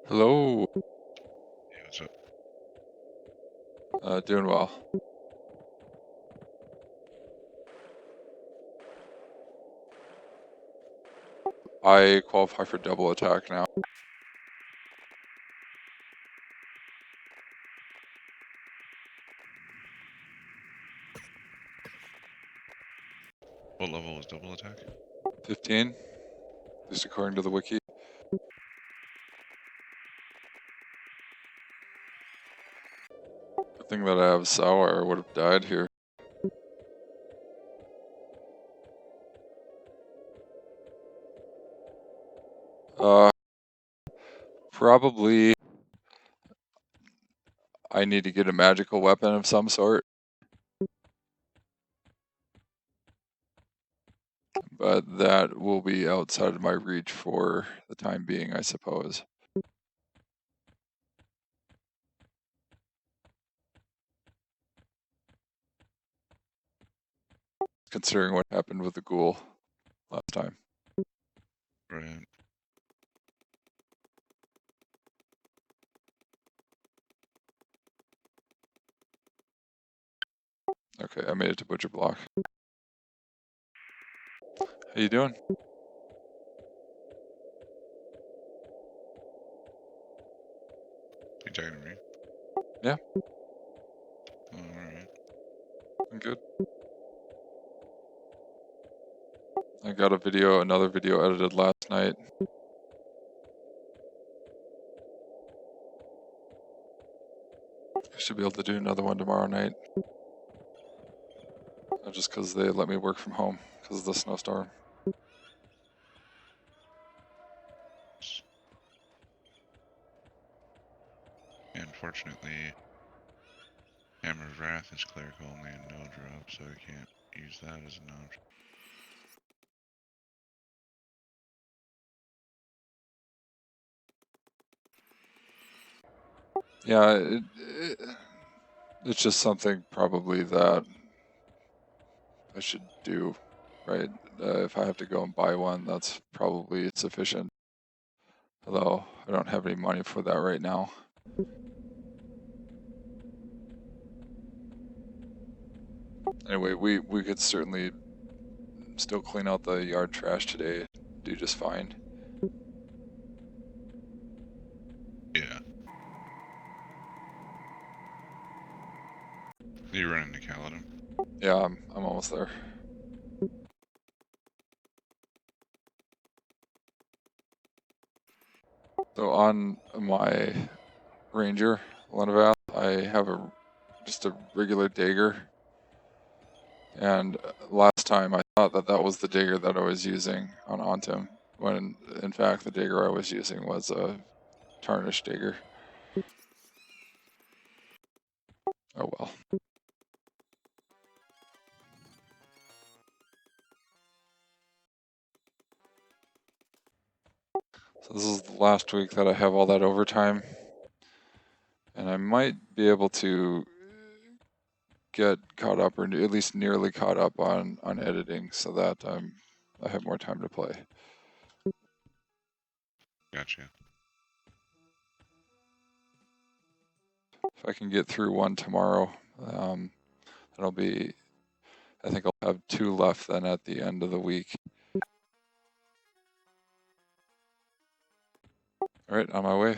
Hello. Hey, what's up? Doing well. I qualify for double attack now. What level was double attack? 15, at least according to the wiki. Good thing that I have sour, I would have died here. Probably I need to get a magical weapon of some sort. But that will be outside of my reach for the time being, I suppose. Considering what happened with the ghoul last time. Right. Okay, I made it to Butcher Block. How you doing? You talking to me? Yeah. Alright. I'm good. I got another video edited last night. I should be able to do another one tomorrow night. Just because they let me work from home because of the snowstorm. Unfortunately, Hammer's Wrath is cleric only and no drop, so I can't use that as an option. Yeah, it's just something probably that I should do, right? If I have to go and buy one, that's probably sufficient. Although I don't have any money for that right now. Anyway, we could certainly still clean out the yard trash today, do just fine. Yeah. You run into Caledon? Yeah, I'm almost there. So on my Ranger, Lenavath, I have just a regular dagger. And last time I thought that was the dagger that I was using on Ontim, when in fact the dagger I was using was a tarnished dagger. Oh well. So this is the last week that I have all that overtime. And I might be able to get caught up, or at least nearly caught up on editing, so that I have more time to play. Gotcha. If I can get through one tomorrow, that'll be, I think I'll have 2 left then at the end of the week. All right, on my way.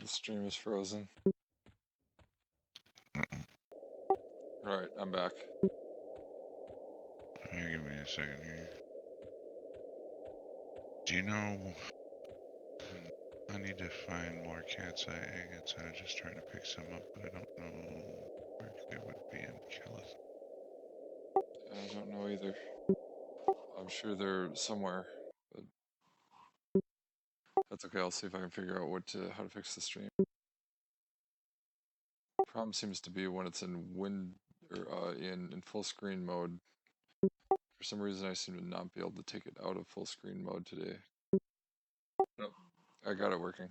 The stream is frozen. Right, I'm back. Hey, give me a second here. Do you know? I need to find more cat's eye agates. I was just trying to pick some up, but I don't know where they would be in California. I don't know either. I'm sure they're somewhere, but that's okay. I'll see if I can figure out how to fix the stream. Problem seems to be when it's in in full screen mode. For some reason, I seem to not be able to take it out of full screen mode today. Nope, I got it working.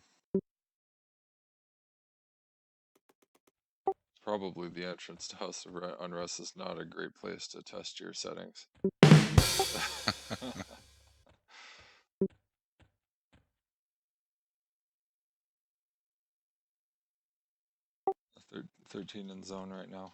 Probably the entrance to House of Unrest is not a great place to test your settings. 13 in zone right now.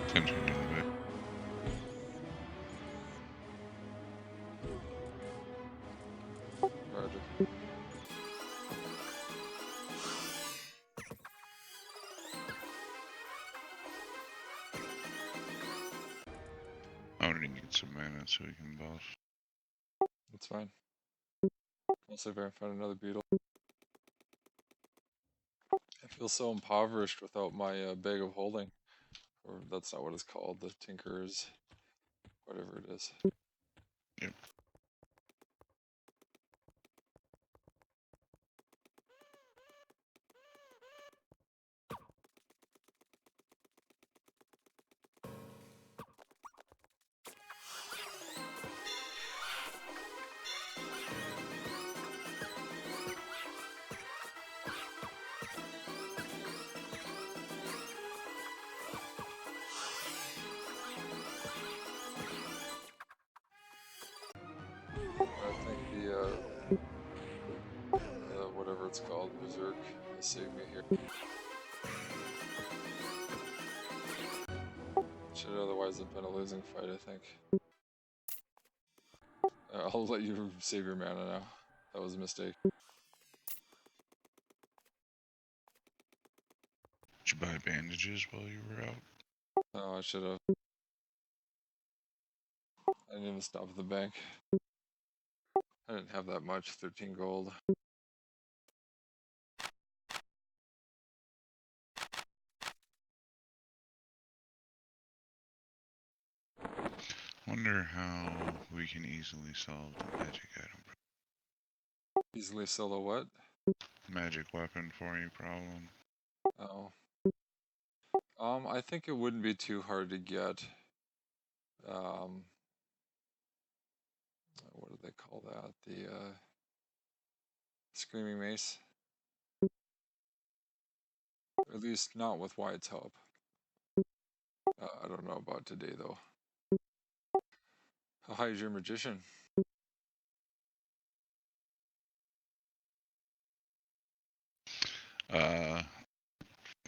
Attention in the back. Roger. I already need some mana so we can boss. That's fine. I'll see if I can find another beetle. I feel so impoverished without my bag of holding. Or that's not what it's called, the Tinker's, whatever it is. Yep. I think whatever it's called, Berserk, has saved me here. Should otherwise have been a losing fight, I think. I'll let you save your mana now. That was a mistake. Did you buy bandages while you were out? Oh, I should have. I didn't even stop at the bank. I didn't have that much, 13 gold. Wonder how we can easily solve the magic item. Easily solo what? Magic weapon for you problem. Oh. I think it wouldn't be too hard to get. What do they call that? The Screaming Mace. Or at least not with Wyatt's help. I don't know about today though. How high is your magician?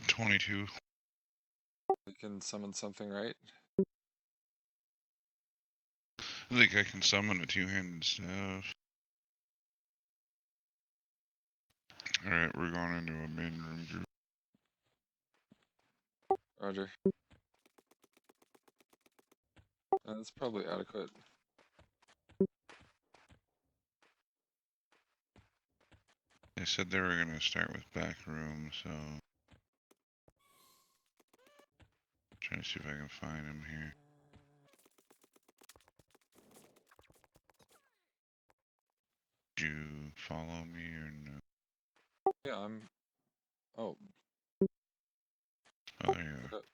22. You can summon something, right? I think I can summon a two-handed staff. Alright, we're going into a main room group. Roger. That's probably adequate. They said they were going to start with back room, so... Trying to see if I can find him here. Did you follow me or no? Yeah, I'm... Oh. Oh, there you are. Okay.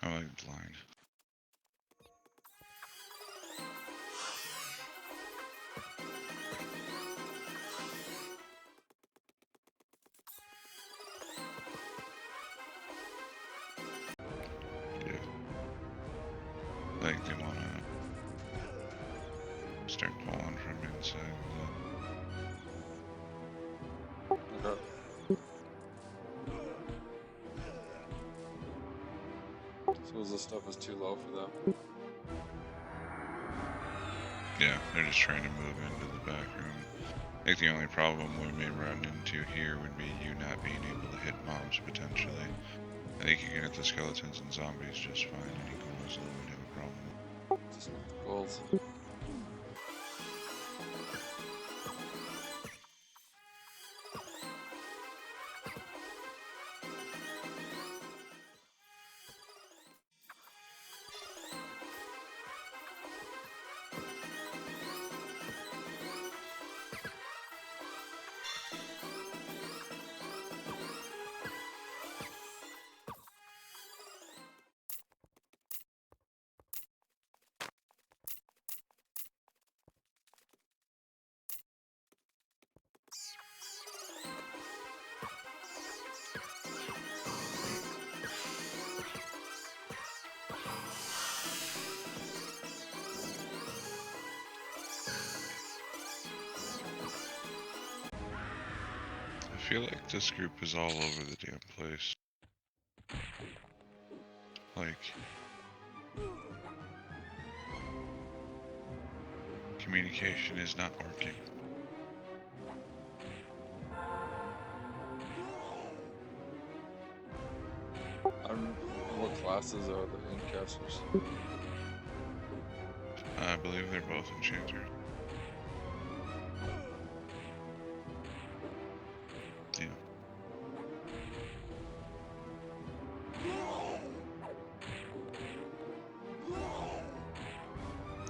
I like blind. like they want to start pulling from inside Okay. Suppose this stuff is too low for them. Yeah, they're just trying to move into the back room. I think the only problem we may run into here would be you not being able to hit mobs potentially. I think you can hit the skeletons and zombies just fine. Any ghouls though would have a problem. Just with the goals. I feel like this group is all over the damn place. Like, communication is not working. What classes are the incasters? I believe they're both enchanters. Yeah.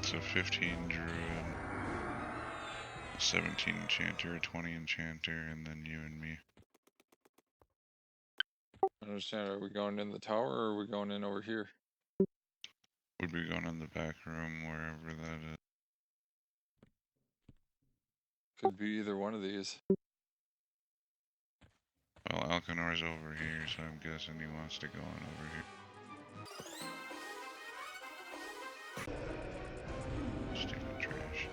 So 15 druid, 17 enchanter, 20 enchanter, and then you and me. I understand. Are we going in the tower or are we going in over here? Would be going in the back room, wherever that is. Could be either one of these. Well, Alcanor's over here, so I'm guessing he wants to go on over here. Stupid trash.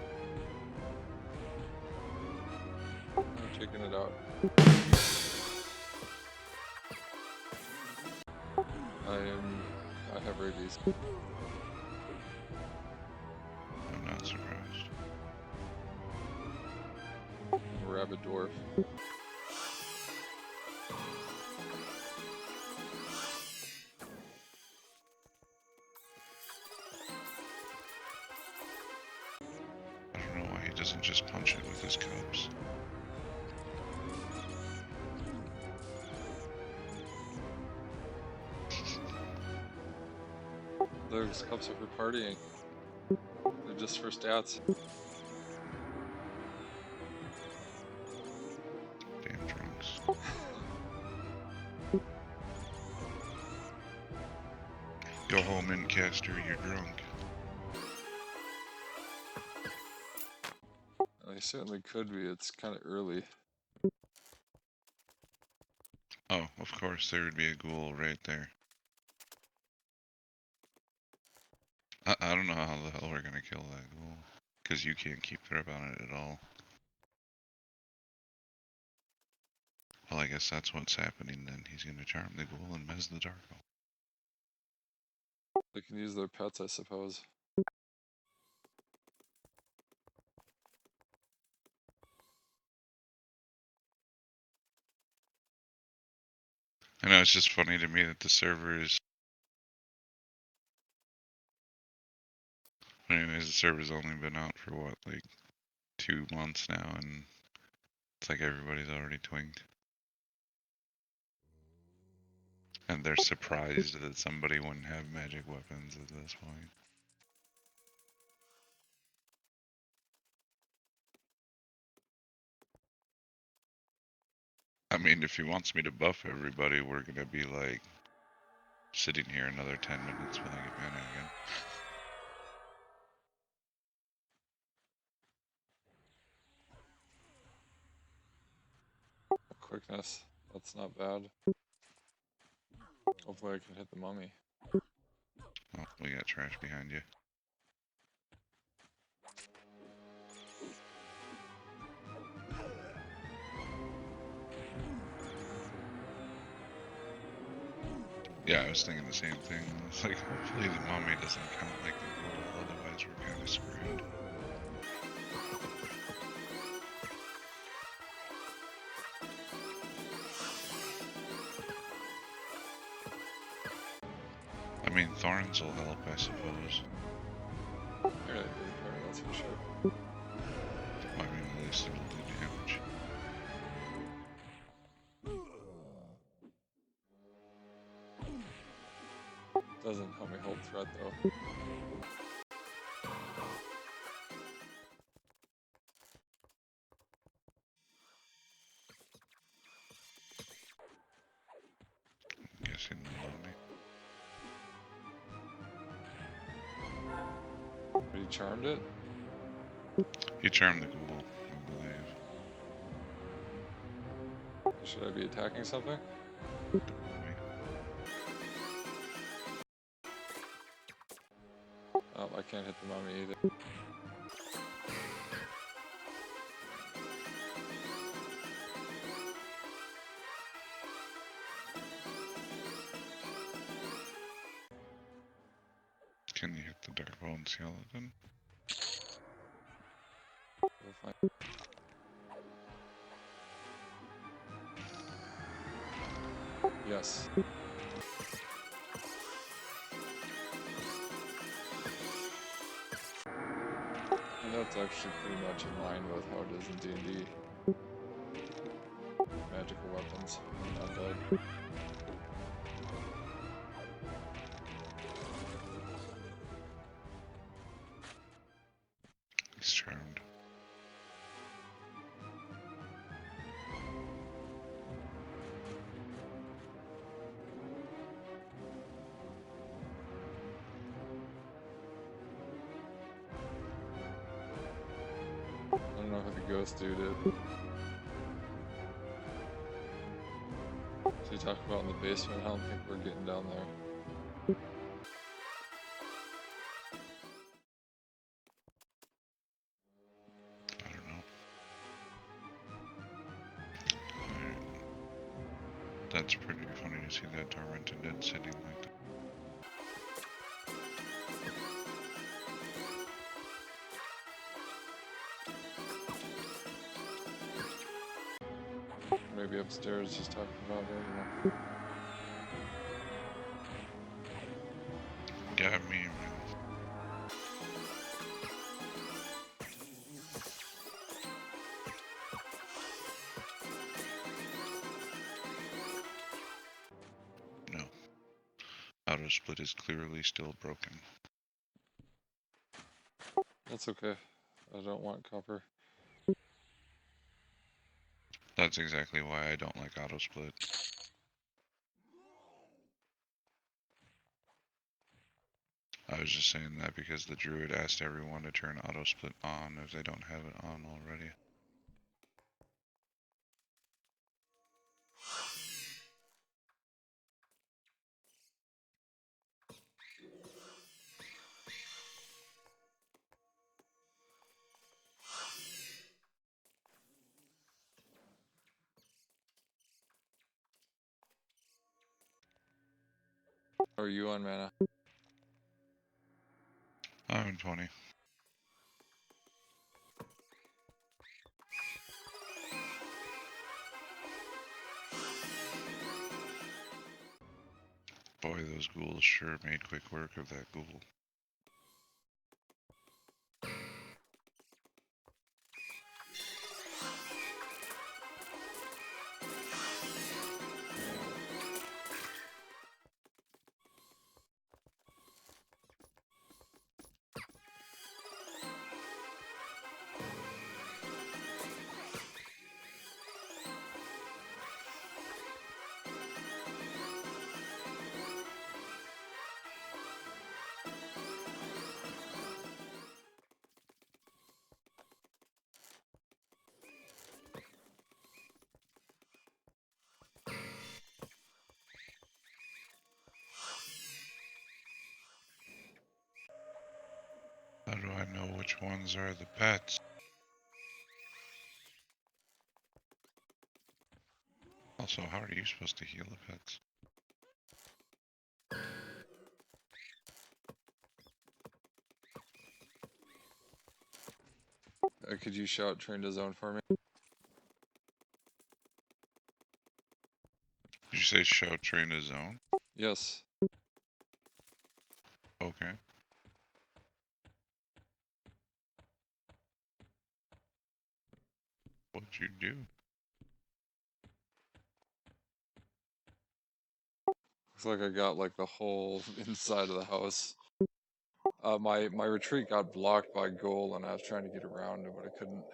I'm taking it out. I have rabies. I'm not surprised. I'm a rabid dwarf. I don't know why he doesn't just punch it with his cubs. Those cups are for partying. They're just for stats. Damn drunks. Go home, Incaster, you're drunk. They certainly could be. It's kind of early. Oh, of course, there would be a ghoul right there. I don't know how the hell we're gonna kill that ghoul. Because you can't keep grip on it at all. Well, I guess that's what's happening then. He's gonna charm the ghoul and mez the dark elf. They can use their pets, I suppose. I know, it's just funny to me that the server is... Anyways, the server's only been out for what, like 2 months now, and it's like everybody's already twinked. And they're surprised that somebody wouldn't have magic weapons at this point. I mean, if he wants me to buff everybody, we're gonna be like sitting here another 10 minutes when I get mana again. Quickness. That's not bad. Hopefully I can hit the mummy. Oh, We got trash behind you. Yeah, I was thinking the same thing. It's like, hopefully the mummy doesn't count like the ghoul, otherwise we're kind of screwed. I mean, thorns will help, I suppose. They're gonna do the card, that's for sure. I mean, at least it'll do damage. Doesn't help me hold threat though. Guessing the mummy. But he charmed it? He charmed the ghoul, I believe. Should I be attacking something? The mummy. Oh, I can't hit the mummy either. Can you hit the Darkbone skeleton? We'll find. Yes. And that's actually pretty much in line with how it is in D&D. Magical weapons, not dead. He's charmed. I don't know who the ghost dude is. So you talk about in the basement, I don't think we're getting down there. I don't know. Alright. That's pretty funny to see that tormented dead sitting like that. Maybe upstairs just talking about it, I don't know. Yeah, me, man. No. Auto split is clearly still broken. That's okay. I don't want copper. That's exactly why I don't like auto split. I was just saying that because the druid asked everyone to turn auto split on if they don't have it on already. How are you on mana? I'm 20. Boy, those ghouls sure made quick work of that ghoul. do I know which ones are the pets? Also, how are you supposed to heal the pets? Could you shout train to zone for me? Did you say show train to zone? Yes. Okay. What'd you do? Looks like I got like the whole inside of the house. My retreat got blocked by goal, and I was trying to get around it, but I couldn't.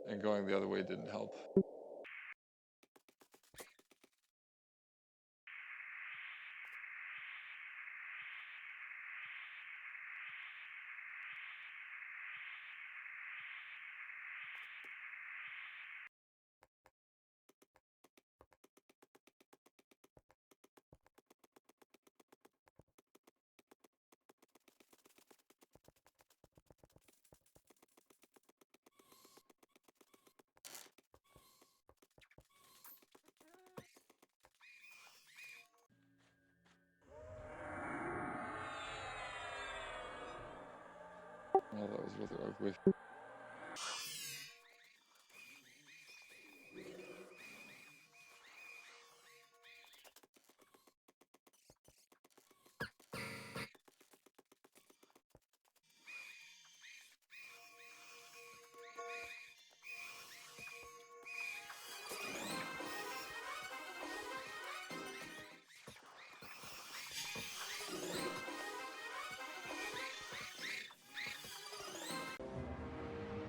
And going the other way didn't help. Oh, that was rather ugly.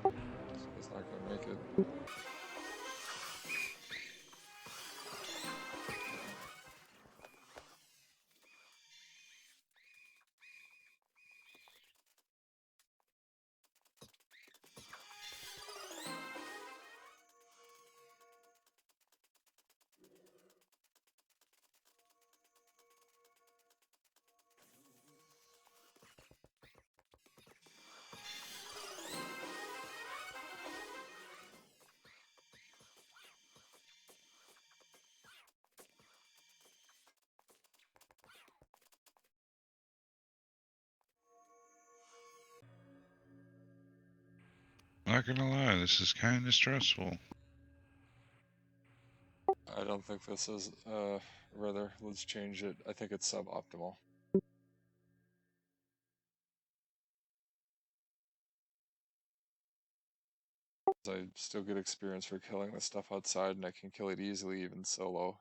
So it's not gonna make it. Not gonna lie, this is kinda stressful. I don't think this is. Rather, let's change it. I think it's suboptimal. I still get experience for killing the stuff outside, and I can kill it easily even solo.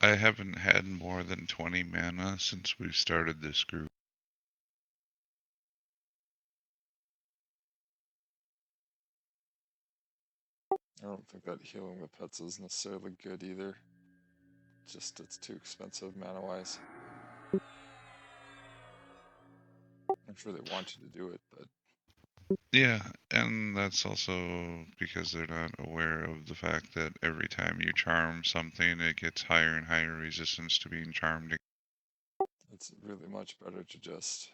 I haven't had more than 20 mana since we've started this group. I don't think that healing the pets is necessarily good either. Just it's too expensive mana-wise. I'm sure they want you to do it, but Yeah, and that's also because they're not aware of the fact that every time you charm something, it gets higher and higher resistance to being charmed. it's really much better to just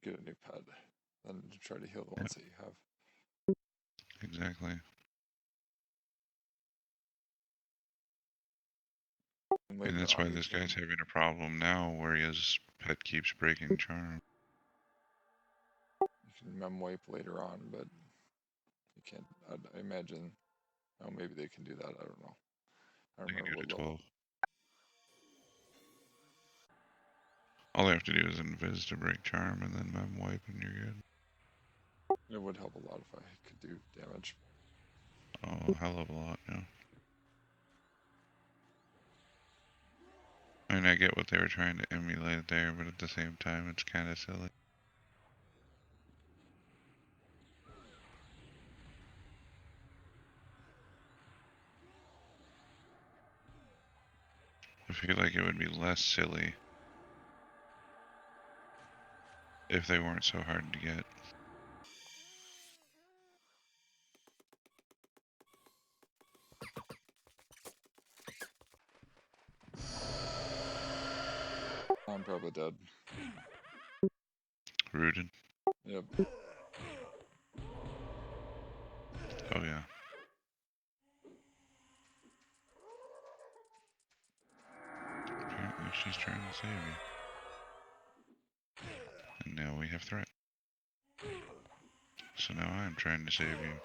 get a new pet than to try to heal the Yeah, ones that you have. exactly. And And later that's on, why you this guy's can having a problem now where his pet keeps breaking charm. mem wipe later on, but you can't. I imagine. Oh, maybe they can do that. I don't know. I don't They can remember do it what to level. 12. All they have to do is invis to break charm and then mem wipe and you're good. It would help a lot if I could do damage. Oh, hell of a lot, yeah. I mean, I get what they were trying to emulate there, but at the same time, it's kind of silly. I feel like it would be less silly if they weren't so hard to get. I'm probably dead. Rooted. Yep. Oh yeah. Apparently she's trying to save you. And now we have threat. So now I'm trying to save you.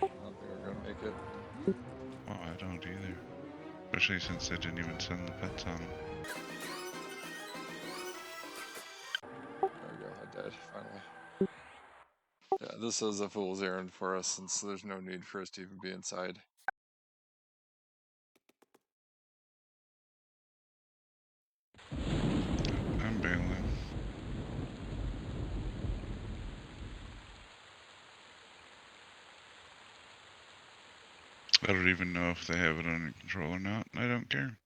I don't think we're gonna make it. Well, I don't either. Especially since they didn't even send the pets on them. There we go, I died, finally. Yeah, this is a fool's errand for us since there's no need for us to even be inside. I'm bailing. I don't even know if they have it under control or not. I don't care.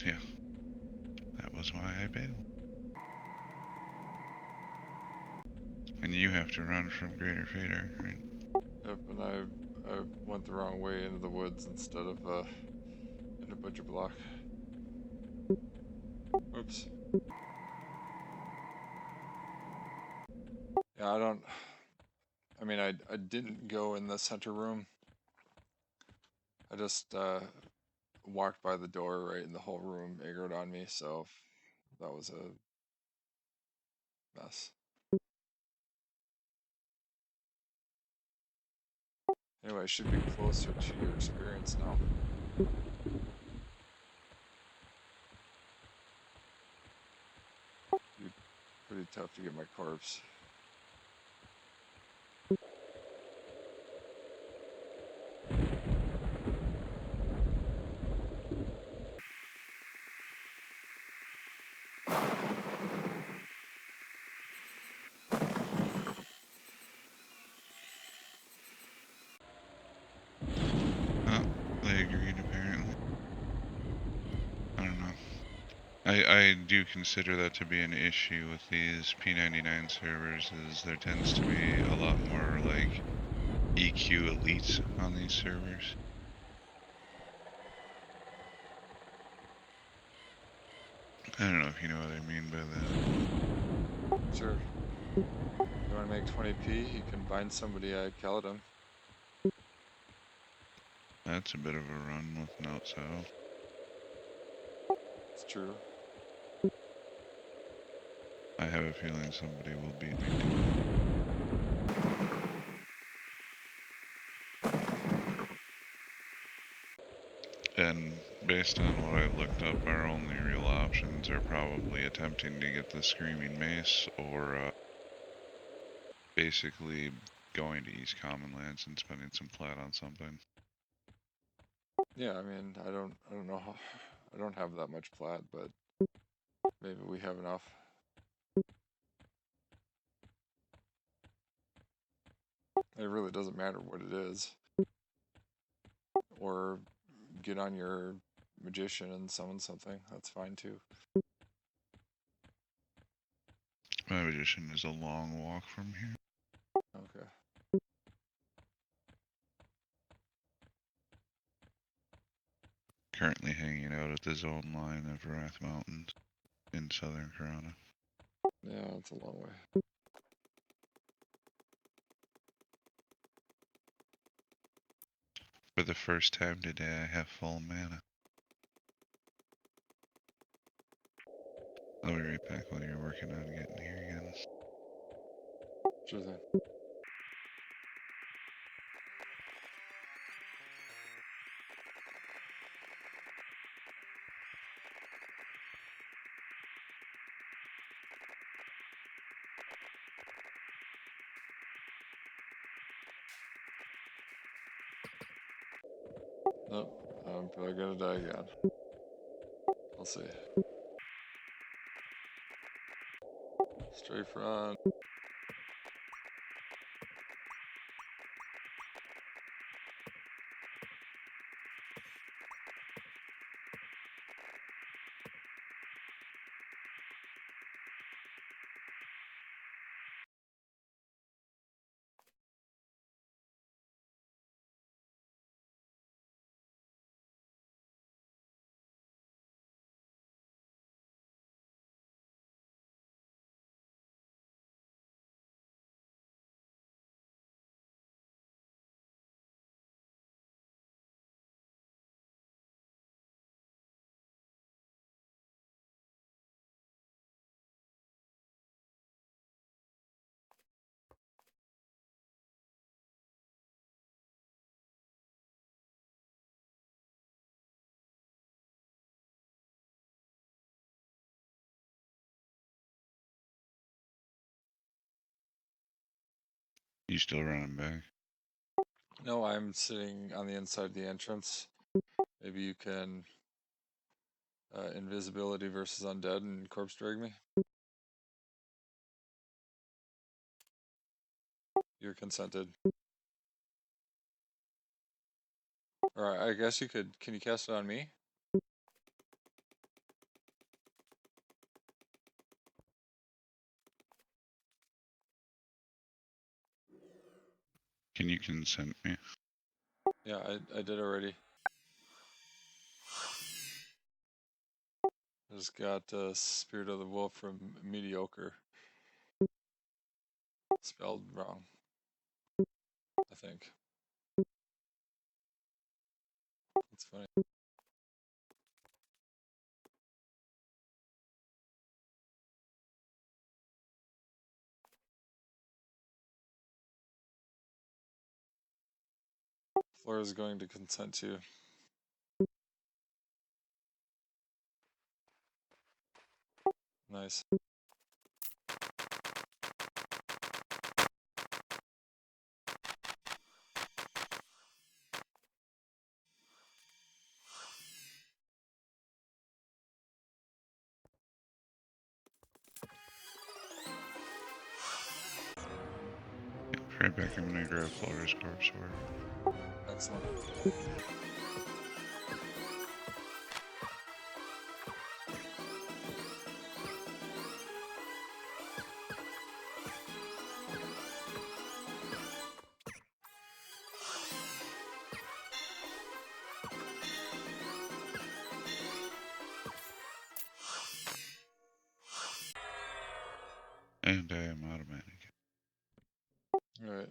Yeah. That was why I bailed. And you have to run from Greater Fader, right? Yep, and I went the wrong way into the woods instead of into Butcher Block. Oops. Yeah, I mean, I didn't go in the center room. I just walked by the door, right, and the whole room aggroed on me, so that was a mess. Anyway, I should be closer to your experience now. Be pretty tough to get my corpse. Oh, they agreed apparently. I don't know. I do consider that to be an issue with these P99 servers, is there tends to be a lot more like EQ elites on these servers. I don't know if you know what I mean by that. Sure. You want to make 20p? You can find somebody at Caledon. That's a bit of a run with note south. It's true. I have a feeling somebody will beat me to it. And based on what I looked up, our only real options are probably attempting to get the Screaming Mace or basically going to East Common Lands and spending some plat on something. Yeah, I mean, I don't know how, I don't have that much plat, but maybe we have enough. It really doesn't matter what it is. Or get on your magician and summon something. That's fine too. My magician is a long walk from here. Okay. Currently hanging out at the zone line of Wrath Mountains in southern Corona. Yeah, it's a long way. For the first time today, I have full mana. I'll be right back while you're working on getting here again. Sure thing. Nope, I'm probably gonna die again. I'll see. Stray front. You still running back? No, I'm sitting on the inside of the entrance. Maybe you can invisibility versus undead and corpse drag me. You're consented. Alright, I guess you could. Can you cast it on me? Can you consent me? Yeah, I did already. I just got Spirit of the Wolf from Mediocre. Spelled wrong, I think. That's funny. Flora is going to consent to. Nice. Right back, I'm gonna grab Flora's corpse sword. Excellent. And I am automatic. Alright.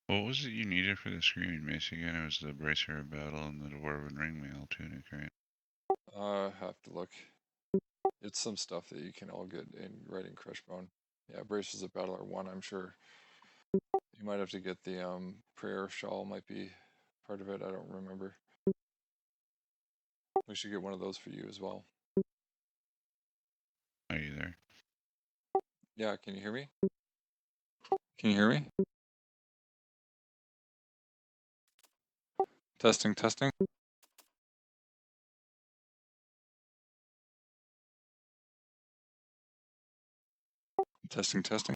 What was it you needed for the Screaming Mace again? It was the Bracer of Battle and the Dwarven Ringmail tunic, right? Have to look. It's some stuff that you can all get in writing Crushbone. Yeah, Braces of Battle are one, I'm sure. You might have to get the prayer shawl, might be part of it. I don't remember. We should get one of those for you as well. Are you there? Yeah, can you hear me? Can you hear me? Testing, testing. Testing, testing.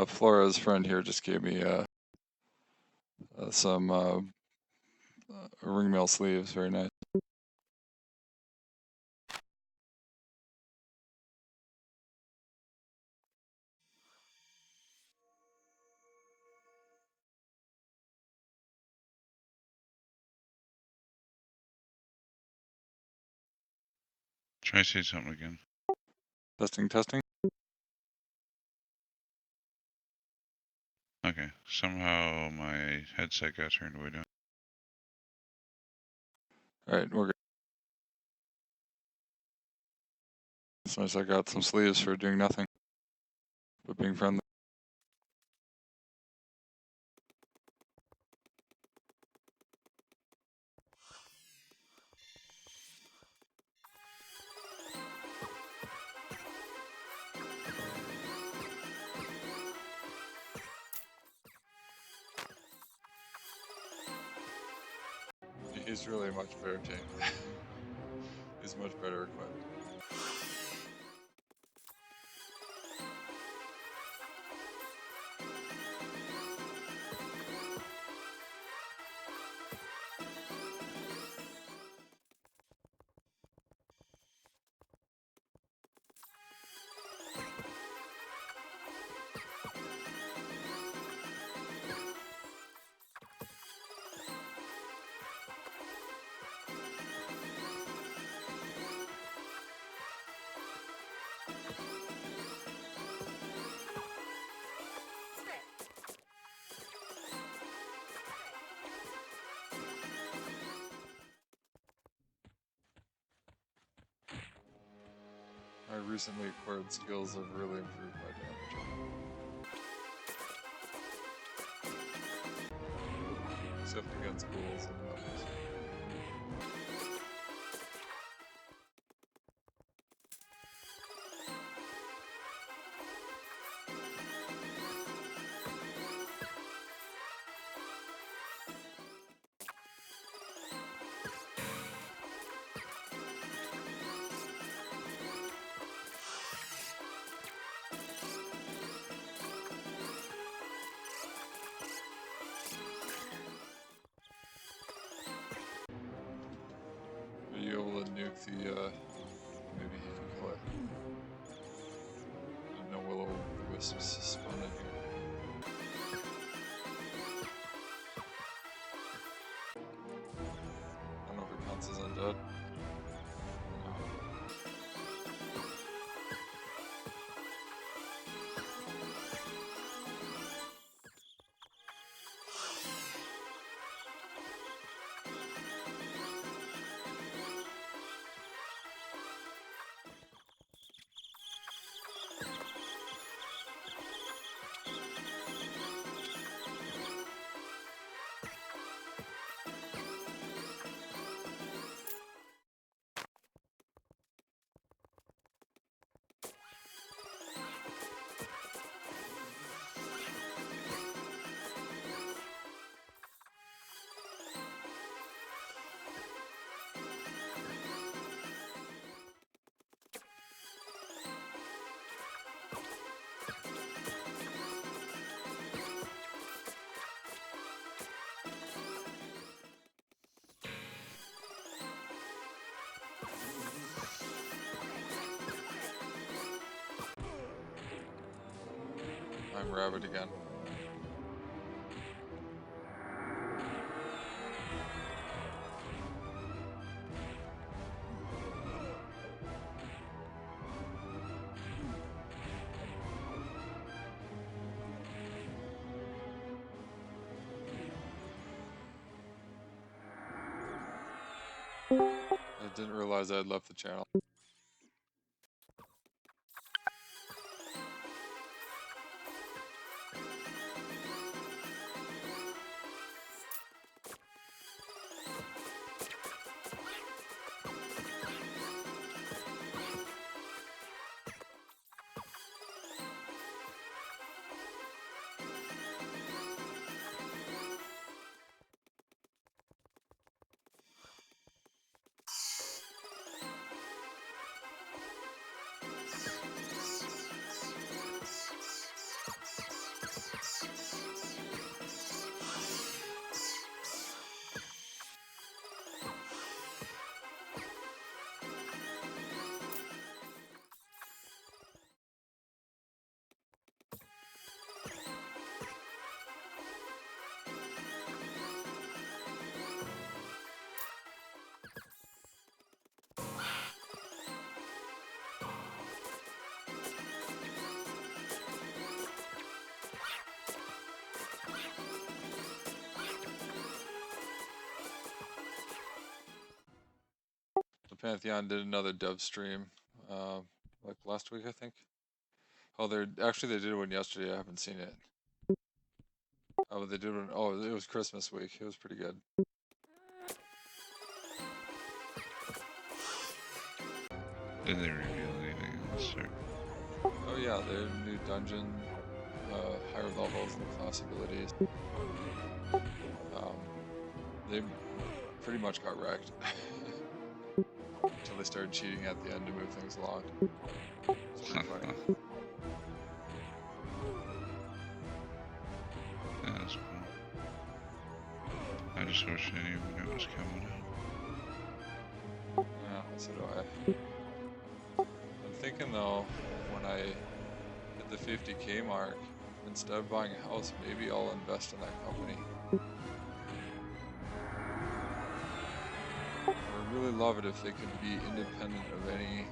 Flora's friend here just gave me some ringmail sleeves. Very nice. Try to say something again. Testing, testing. Okay, somehow my headset got turned way down. Alright, we're good. As soon as I got some sleeves for doing nothing but being friendly. He's really a much better team. He's much better equipped. My recently acquired skills have really improved my damage. Except against ghouls and pebbles. Are you able to nuke the, maybe you can kill it. I didn't know will-o'-the-wisps spawn in here. I don't know if it counts as undead. No. I'm rabbit again. I didn't realize I had left the channel. The Pantheon did another dev stream, like last week, I think. Oh, they did one yesterday. I haven't seen it. Oh, they did one. Oh, it was Christmas week. It was pretty good. Did they reveal anything else? Or? Oh yeah, their new dungeon, higher levels and class abilities. They pretty much got wrecked until they started cheating at the end to move things along. It's pretty funny. Yeah, that's cool. I just wish I knew when it was coming out. Yeah, so do I. I'm thinking though, when I hit the 50K mark, instead of buying a house, maybe I'll invest in that company. I would really love it if they could be independent of any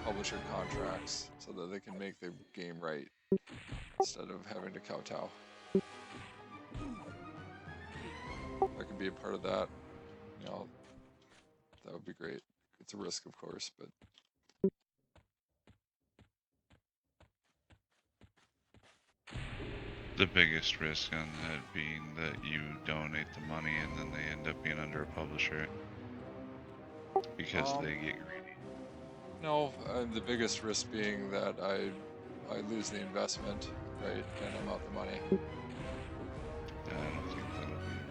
publisher contracts so that they can make the game right instead of having to kowtow. If I could be a part of that, you know, that would be great. It's a risk, of course, but The biggest risk on that being that you donate the money and then they end up being under a publisher because they get greedy. No, the biggest risk being that I lose the investment, right, and I'm out the money. I don't think that'll be a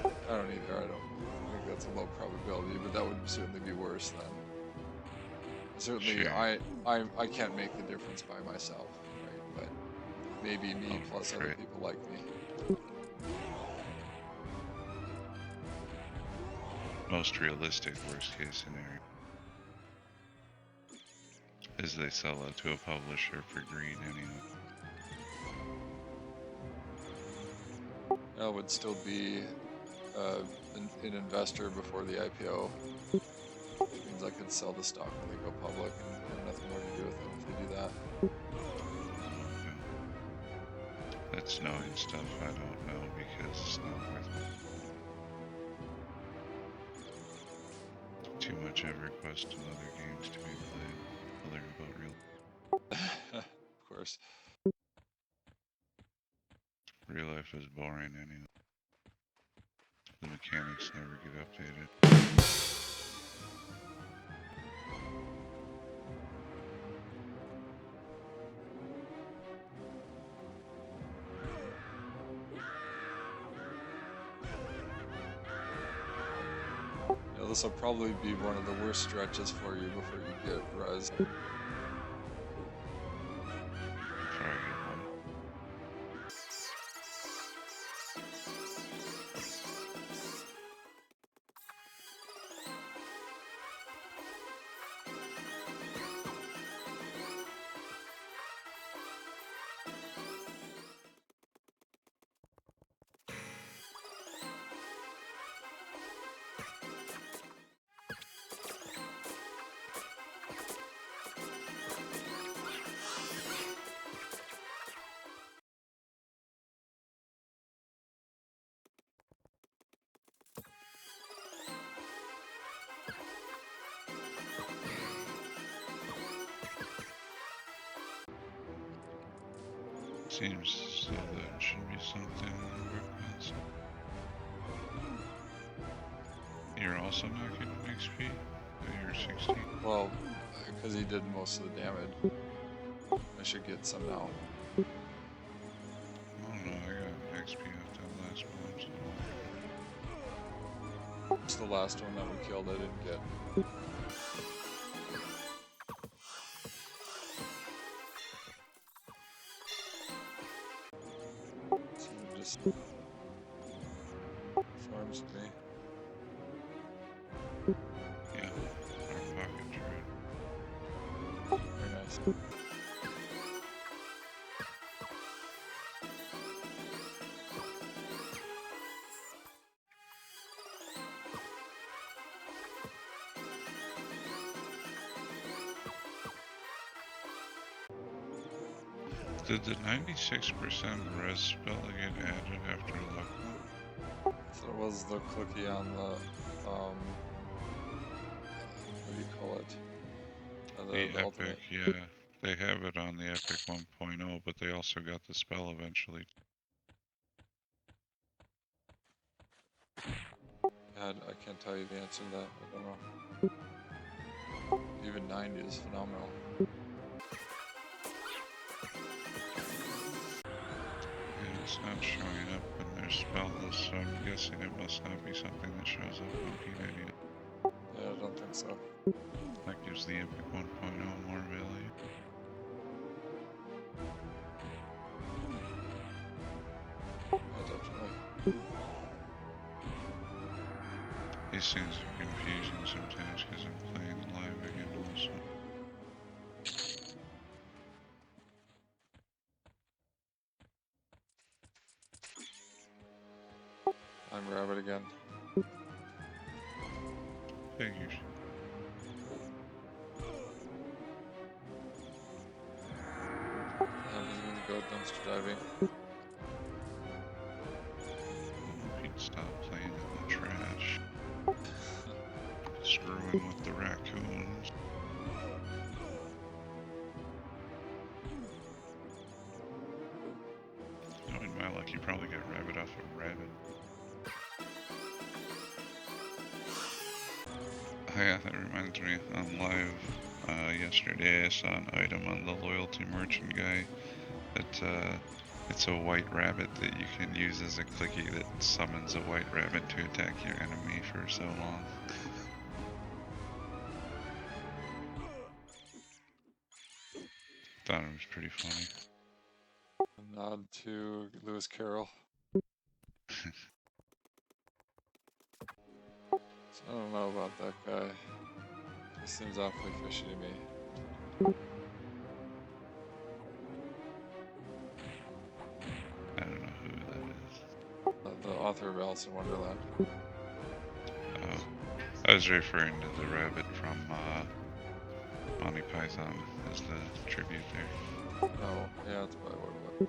reality. I don't either. I don't think that's a low probability, but that would certainly be worse than. Certainly, Sure. I can't make the difference by myself, right? But maybe me plus other Right. people like me. Most realistic worst case scenario is they sell it to a publisher for greed anyway. I would still be an investor before the IPO, which means I could sell the stock when they go public and have nothing more to do with it if they do that. Okay. That's knowing stuff I don't know because it's not worth it. Too much EverQuest and other games to be played to learn about real. Of course. Real life is boring anyway. The mechanics never get updated. Yeah, this will probably be one of the worst stretches for you before you get res. Before I get home. Seems as though that should be something to work on. So. You're also not getting XP? You're 16? Well, because he did most of the damage. I should get some now. I don't know, I got XP off that last bomb, so. It's the last one that we killed I didn't get. So it just farms me. Yeah, our pocket turret. Very nice. Did the 96% res spell get added after luck one? So it was the cookie on the, what do you call it? The The epic, ultimate. yeah. They have it on the epic 1.0, but they also got the spell eventually. God, I can't tell you the answer to that. I don't know. Even 90 is phenomenal. Yeah, it's not showing up in their spell list, so I'm guessing it must not be something that shows up on P90. Yeah, I don't think so. That gives the epic 1.0 more value. Yeah, definitely. These things are confusing sometimes because I'm playing live again also. I'm rabbit again. Figures. I'm just gonna go dumpster diving. If he'd stop playing in the trash. Screwing with the raccoons. luck, you probably get rabbit off of rabbit. Oh yeah, that reminds me, on live yesterday I saw an item on the loyalty merchant guy that it's a white rabbit that you can use as a clicky that summons a white rabbit to attack your enemy for so long. Thought it was pretty funny. A nod to Lewis Carroll. So I don't know about that guy. He seems awfully fishy to me. I don't know who that is. The author of Alice in Wonderland. Oh, I was referring to the rabbit from Monty Python as the tribute there. Oh, yeah, that's probably what it was.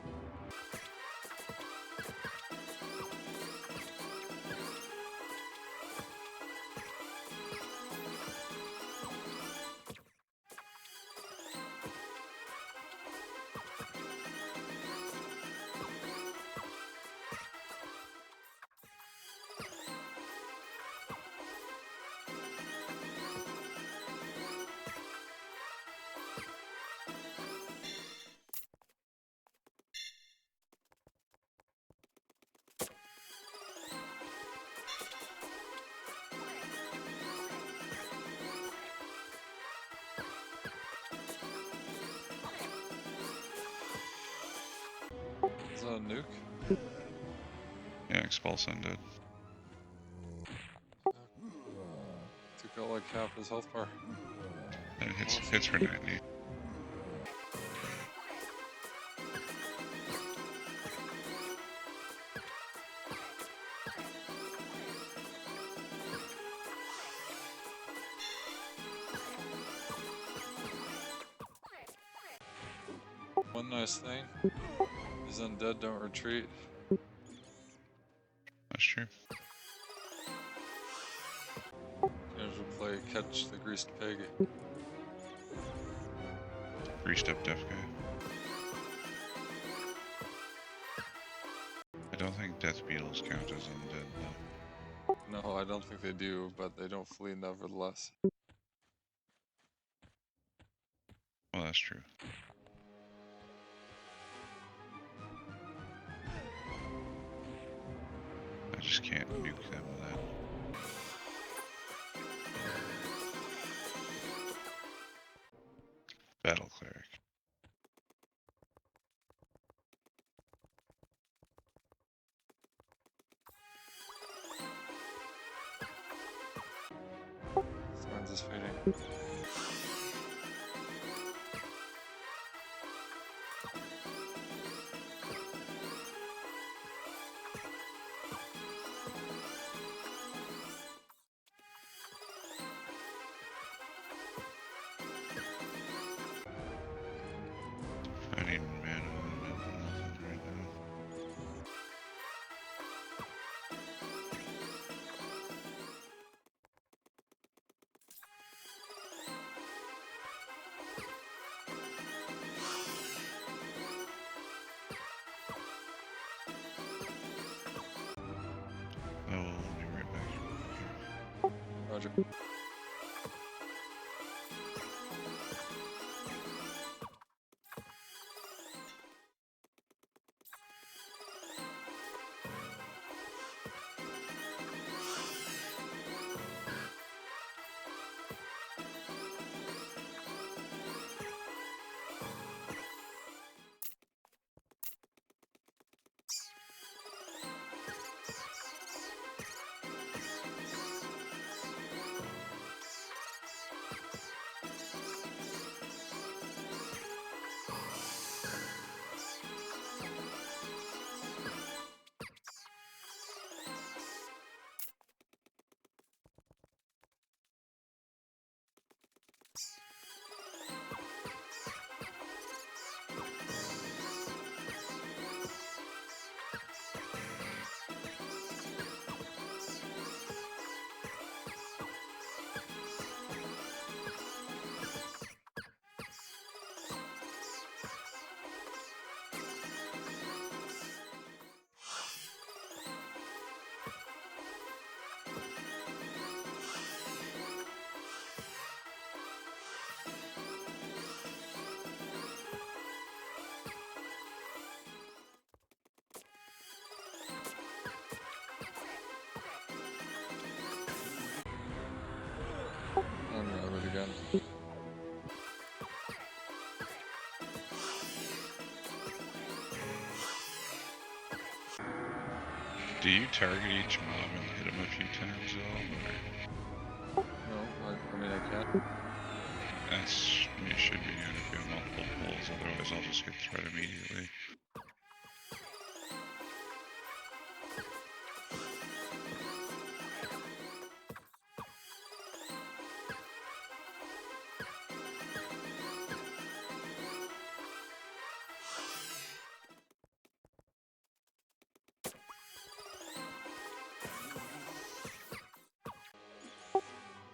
Is that a nuke? Yeah, Expulse Undead. Took out like half his health bar. And it hits for 90. One nice thing is undead don't retreat. That's true. As we play catch the greased pig. Greased up deaf guy. I don't think death beetles count as undead though. No, I don't think they do, but they don't flee nevertheless. Well, that's true. I just can't nuke them with that. Battle Cleric. Thorns is fading. I need mana and nothing right now. I will be right back here. Roger. Unrabbit again. Do you target each mob and hit them a few times though, or? No, I mean I can't. That's, you should be doing if you have multiple pulls, otherwise I'll just get threat immediately.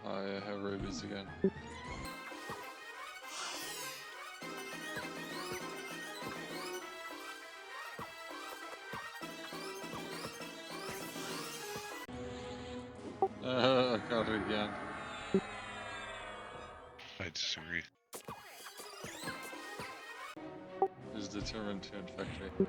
I have rabies again. I got it again. I disagree. Is determined to infect me.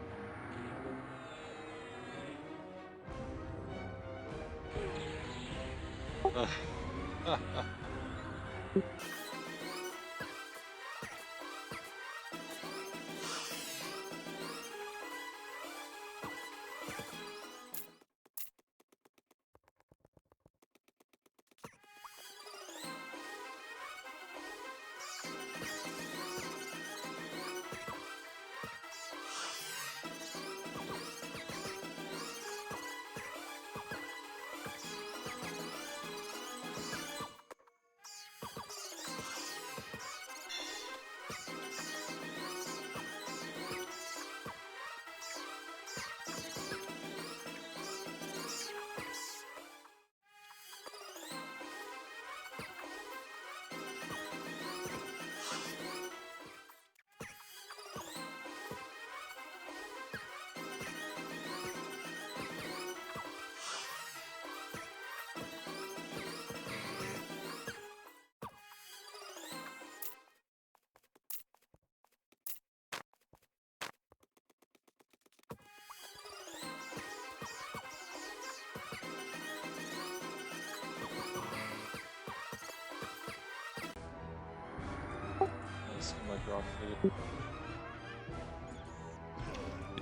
My drop faded.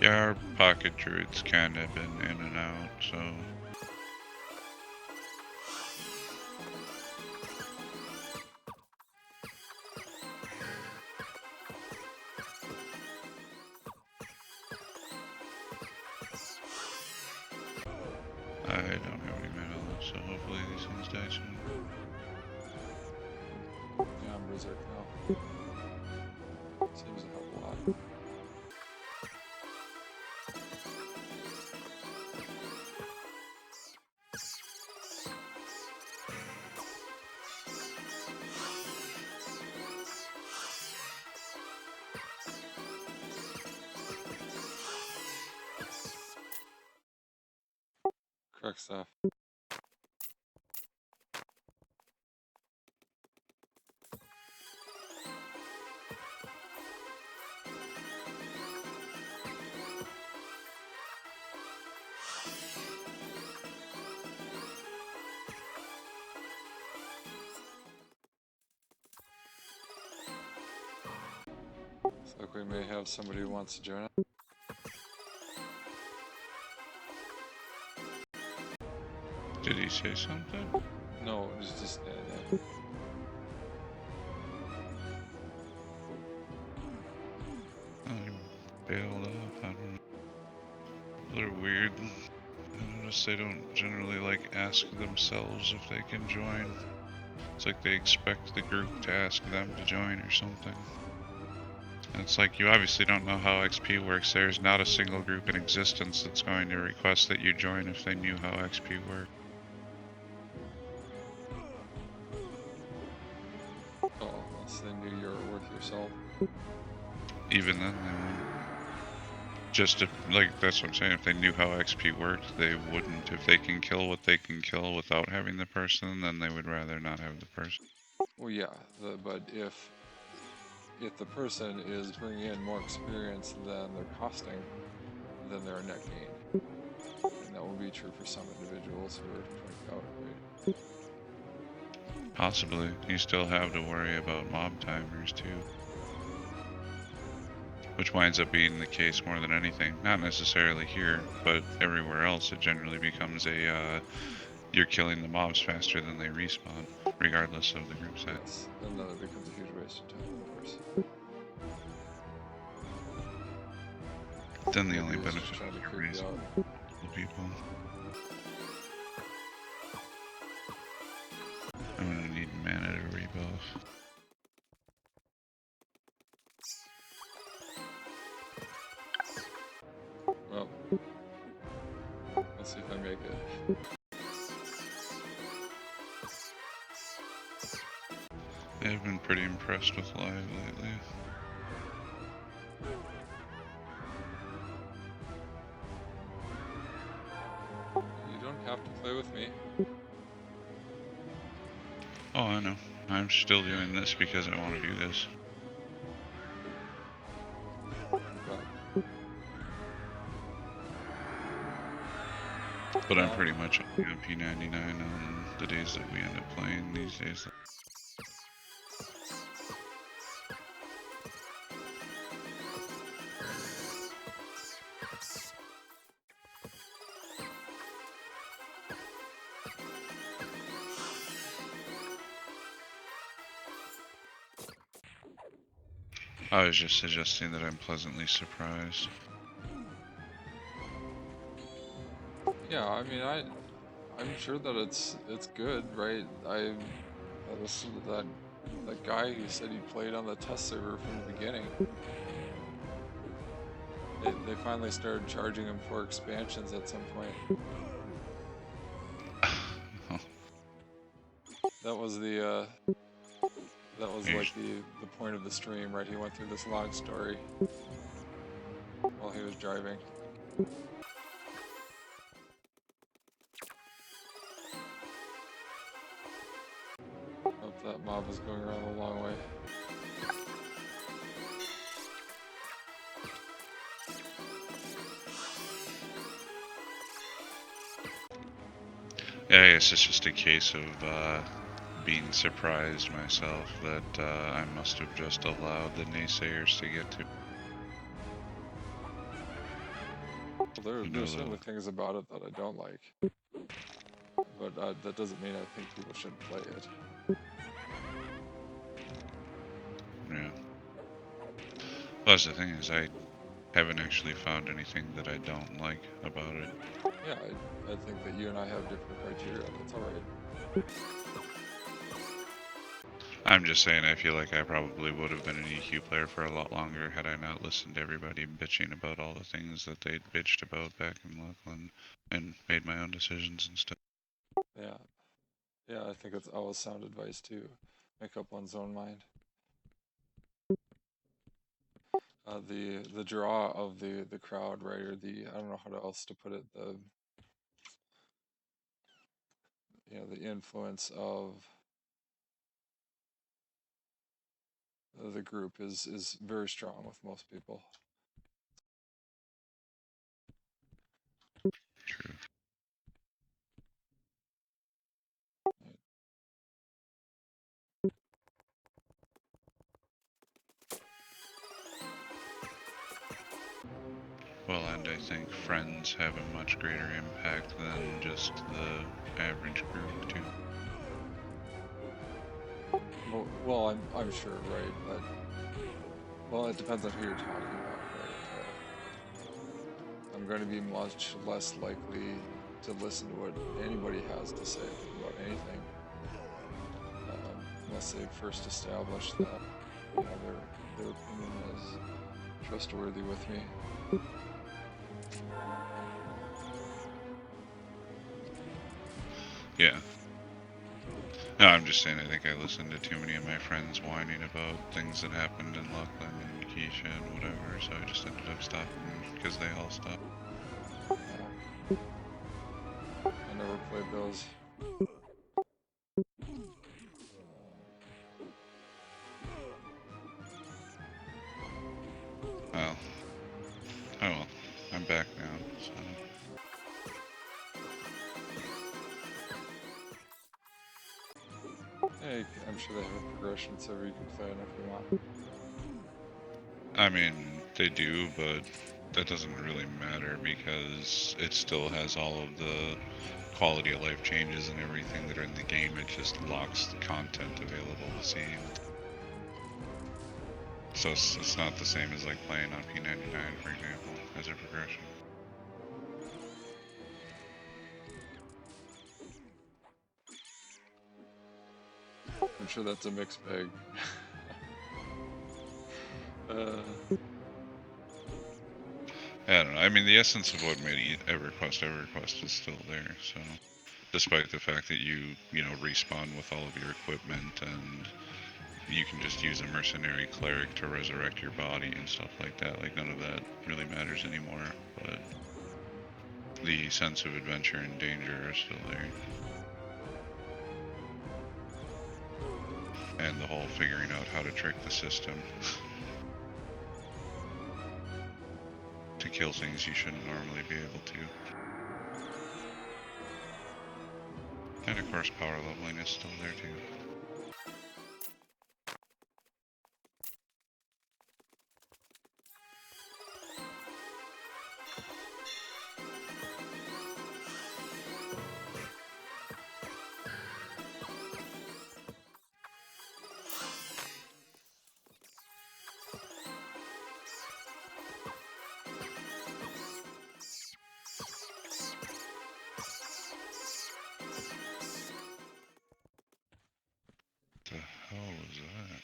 Yeah, our pocket druid's kind of been in and out, so. I don't have any mana left, so hopefully these things die soon. Yeah, I'm berserk now. Seems to help a lot. Correct stuff. Looks like we may have somebody who wants to join us. Did he say something? No, just stand there. Oh, he bailed off, I don't know. They're weird. I notice they don't generally like ask themselves if they can join. It's like they expect the group to ask them to join or something. And it's like, you obviously don't know how XP works. There's not a single group in existence that's going to request that you join if they knew how XP works. Oh, unless they knew you were worth your salt. Even then, they wouldn't. Just if, like, that's what I'm saying, if they knew how XP worked, they wouldn't. If they can kill what they can kill without having the person, then they would rather not have the person. Well, yeah, but if the person is bringing in more experience than they're costing, then they're a net gain. And that will be true for some individuals who are 20 out, right? Possibly. You still have to worry about mob timers too. Which winds up being the case more than anything. Not necessarily here, but everywhere else it generally becomes a, you're killing the mobs faster than they respawn, regardless of the group size. Yes, and then it becomes a huge waste of time, of course. Then the only Maybe he's just benefit trying to is creep you raising out. people. I'm gonna need mana to rebuff. Well, let's see if I make it. I've been pretty impressed with live lately. You don't have to play with me. Oh, I know. I'm still doing this because I want to do this. But I'm pretty much on P99 on the days that we end up playing these days. I was just suggesting that I'm pleasantly surprised. Yeah, I mean, I'm sure that it's good, right? I listened to that guy who said he played on the test server from the beginning. They finally started charging him for expansions at some point. That was the that was like the point of the stream, right? He went through this long story while he was driving. Hope that mob is going around the long way. Yeah, I guess it's just a case of being surprised myself that I must have just allowed the naysayers to get to. Well, there's certainly things about it that I don't like, but that doesn't mean I think people shouldn't play it. Yeah. Well, that's the thing is I haven't actually found anything that I don't like about it. Yeah, I think that you and I have different criteria. That's all right. I'm just saying I feel like I probably would have been an EQ player for a lot longer had I not listened to everybody bitching about all the things that they'd bitched about back in Lakeland and made my own decisions instead. Yeah, yeah, I think it's always sound advice to make up one's own mind. The draw of the crowd, right, or I don't know how else to put it, the influence of the group is very strong with most people. True. Well, and I think friends have a much greater impact than just the average group, too. Well, I'm sure, right, but well, it depends on who you're talking about, right? I'm going to be much less likely to listen to what anybody has to say about anything, unless they first establish that their opinion is trustworthy with me. Yeah. No, I'm just saying I think I listened to too many of my friends whining about things that happened in Lakeland and Keisha and whatever, so I just ended up stopping because they all stopped. Yeah. I never played those. Well, oh well, I'm back now, so... Yeah, Yeah, I'm sure they have a progression server you can play on if you want. I mean, they do, but that doesn't really matter because it still has all of the quality of life changes and everything that are in the game. It just locks the content available to see. So it's not the same as like playing on P99, for example, as a progression. I'm sure that's a mixed bag. I don't know. I mean, the essence of what made EverQuest is still there. So, despite the fact that you respawn with all of your equipment and you can just use a mercenary cleric to resurrect your body and stuff like that, like none of that really matters anymore. But the sense of adventure and danger are still there. And the whole figuring out how to trick the system to kill things you shouldn't normally be able to. And of course power leveling is still there too. The hell was that?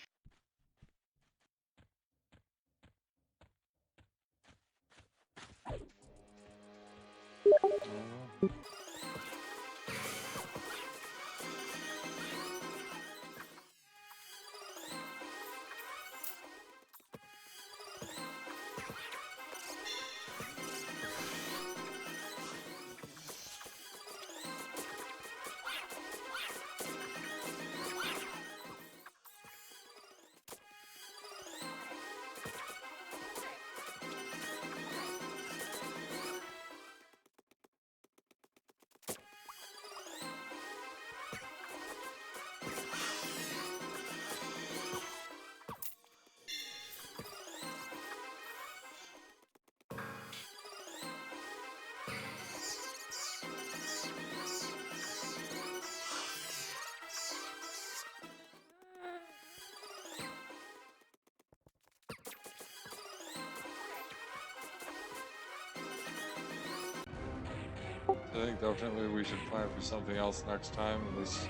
I think definitely we should plan for something else next time. At least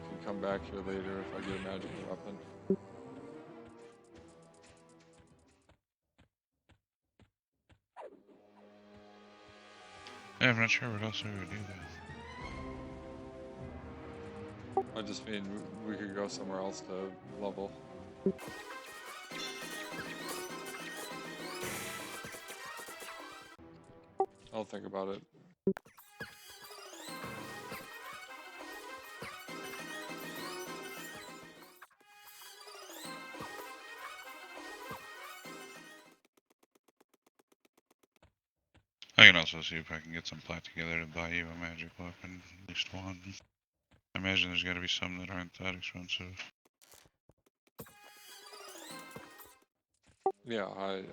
we can come back here later if I get a magical weapon. Yeah, I'm not sure what else we would do there. I just mean we could go somewhere else to level. I'll think about it. I can also see if I can get some plat together to buy you a magic weapon, at least one. I imagine there's got to be some that aren't that expensive. Yeah, I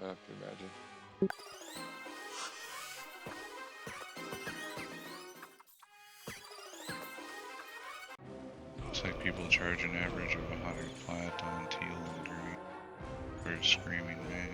have to imagine. It's like people charge an average of 100 plat on teal and green for a screaming maze.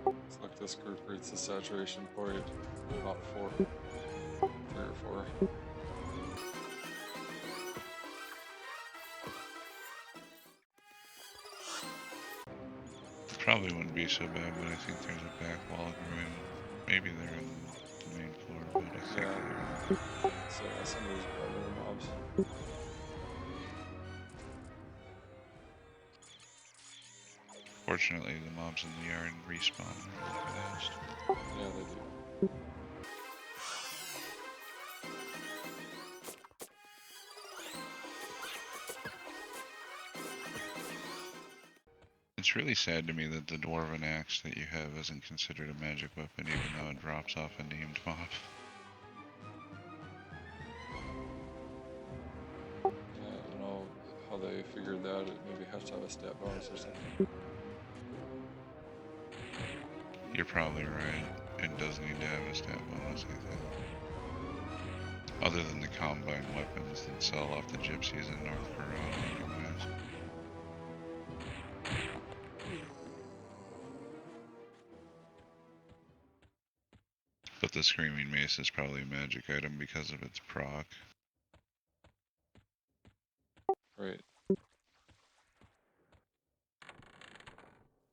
Looks like this group reaches the saturation point about 3 or 4. Probably wouldn't be so bad, but I think there's a back wall growing Maybe they're on the main floor, but I think Yeah. they're. So somebody's grabbing the mobs. Fortunately, the mobs in the yard respawn really fast. Yeah, they do. It's really sad to me that the dwarven axe that you have isn't considered a magic weapon, even though it drops off a named mob. Yeah, I don't know how they figured that. It maybe has to have a stat bonus or something. You're probably right. It does need to have a stat bonus, I think. Other than the combine weapons that sell off the gypsies in North Corona, anyways. But the Screaming Mace is probably a magic item because of its proc. Right.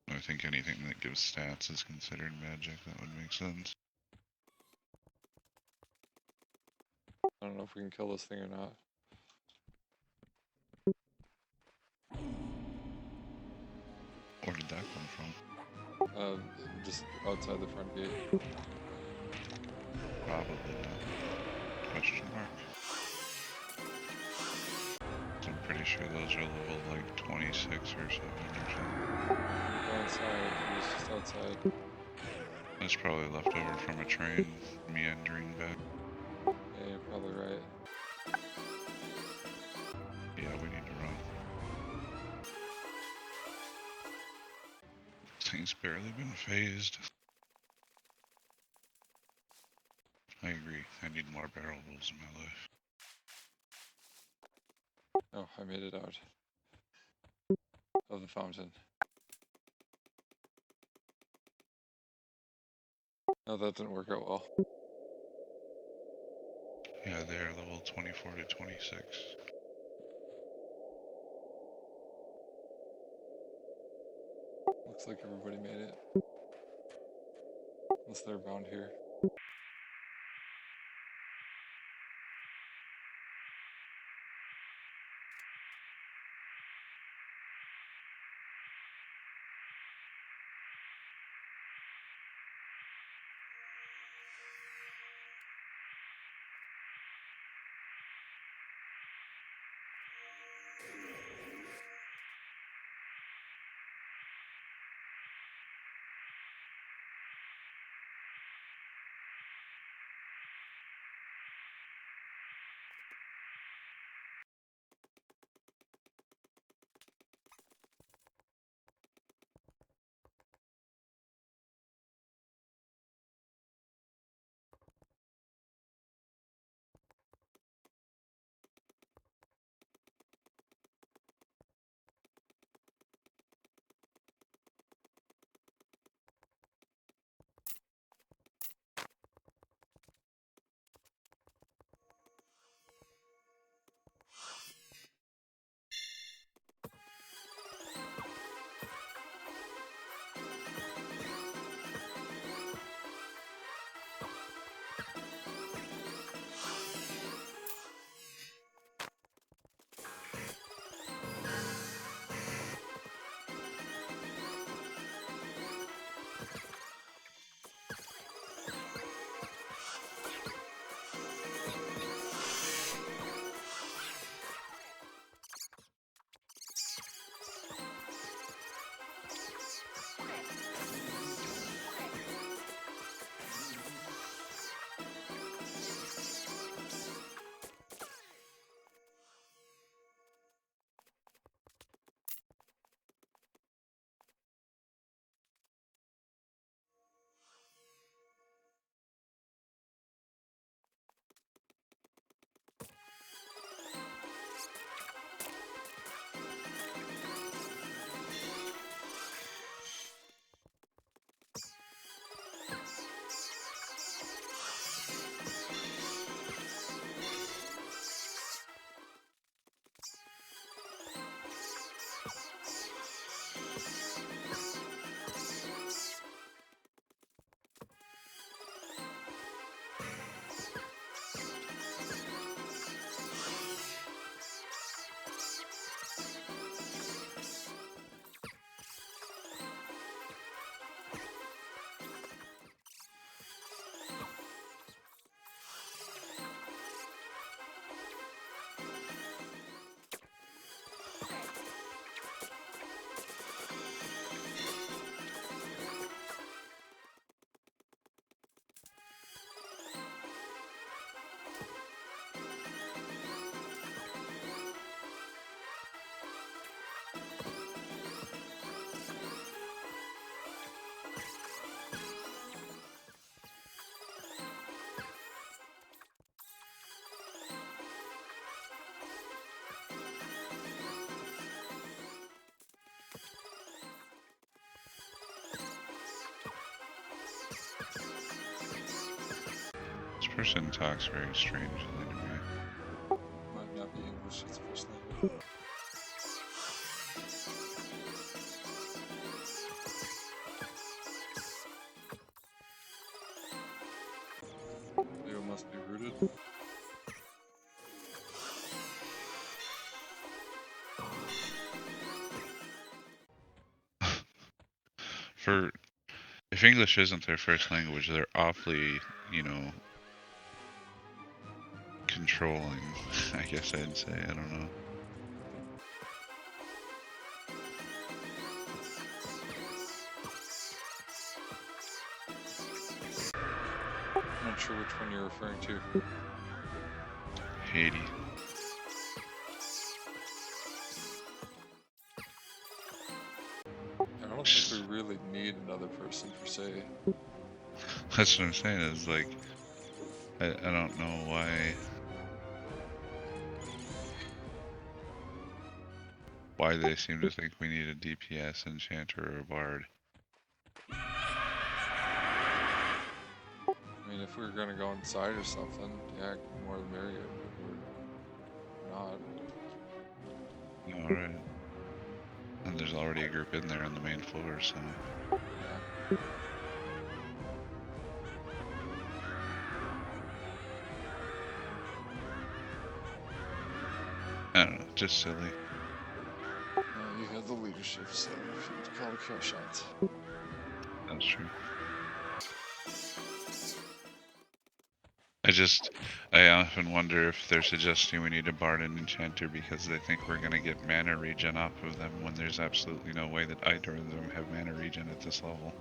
I think anything that gives stats is considered magic. That would make sense. I don't know if we can kill this thing or not. Where did that come from? Just outside the front gate. Probably not. Question mark. So I'm pretty sure those are level like 26 or 7 or something. Go inside. He was just outside. That's probably left over from a train meandering back. Yeah, you're probably right. Yeah, we need to run. This thing's barely been phased. I agree. I need more barrel rolls in my life. Oh, I made it out of the fountain. No, that didn't work out well. Yeah, they're level 24 to 26. Looks like everybody made it. Unless they're bound here. person talks very strangely to me. Might not be English, it's first language. Leo must be rooted. If English isn't their first language, they're awfully, you know, controlling, I guess I'd say. I don't know. I'm not sure which one you're referring to. Haiti. I don't think we really need another person per se. That's what I'm saying, is like, I don't know why they seem to think we need a DPS, enchanter, or a bard. I mean, if we were gonna go inside or something, yeah, more the merrier, but we're not. Alright. And there's already a group in there on the main floor, so... Yeah. I don't know, just silly. You had the leadership, so if you call the kill shots. That's true. I often wonder if they're suggesting we need a bard and enchanter because they think we're gonna get mana regen off of them when there's absolutely no way that either of them have mana regen at this level.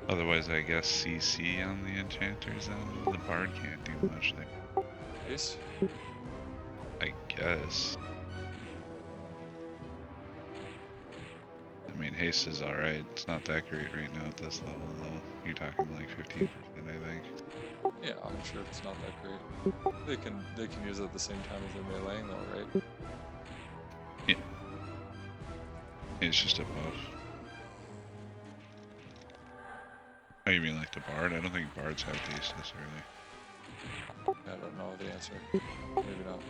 Otherwise, I guess CC on the enchanters and the bard can't do much there. Ace? I guess. I mean, haste is alright. It's not that great right now at this level, though. You're talking like 15%, I think. Yeah, I'm sure it's not that great. They can use it at the same time as they're meleeing, though, right? Yeah. It's just a buff. Oh, you mean like the bard? I don't think bards have haste necessarily. I don't know the answer. Maybe not.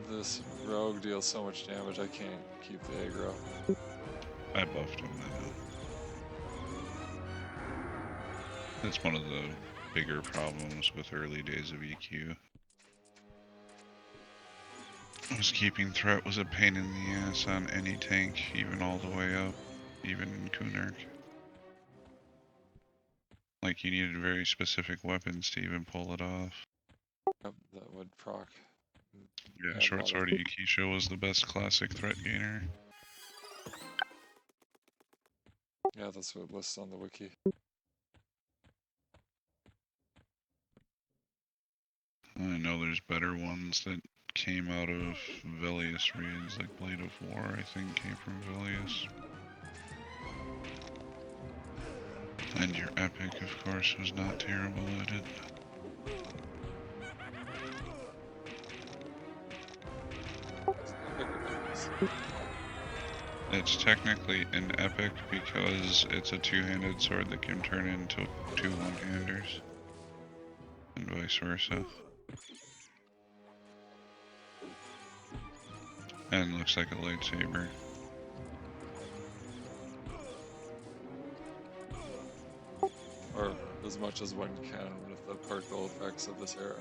This rogue deals so much damage, I can't keep the aggro. I buffed him, I know. That's one of the bigger problems with early days of EQ. Was keeping threat was a pain in the ass on any tank, even all the way up, even in Kunark. Like, you needed very specific weapons to even pull it off. Yep, that would proc. Yeah, short sword Yukisha was the best classic threat gainer. Yeah, that's what it lists on the wiki. I know there's better ones that came out of Velius reads, like Blade of War, I think, came from Velius. And your epic, of course, was not terrible at it. It's technically an epic because it's a two-handed sword that can turn into two one-handers. And vice versa. And looks like a lightsaber. Or as much as one can with the particle effects of this era.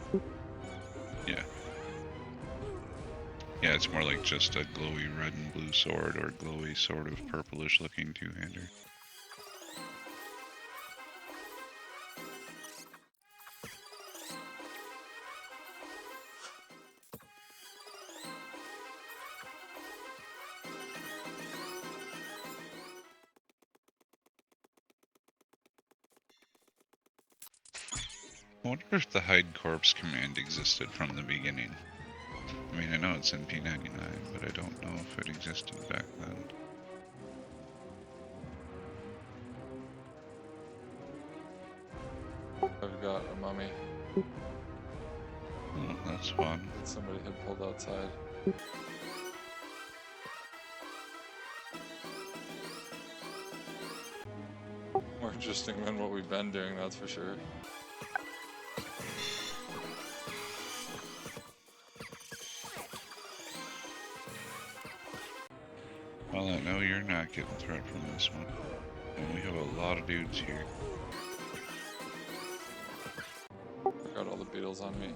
Yeah. Yeah, it's more like just a glowy red and blue sword, or glowy sort of purplish looking two-hander. I wonder if the Hide Corpse command existed from the beginning. I mean, I know it's in P99, but I don't know if it existed back then. I've got a mummy. Oh, that's fun. Somebody had pulled outside. interesting than what we've been doing, that's for sure. Well, I know you're not getting threat from this one. And we have a lot of dudes here. I got all the beetles on me.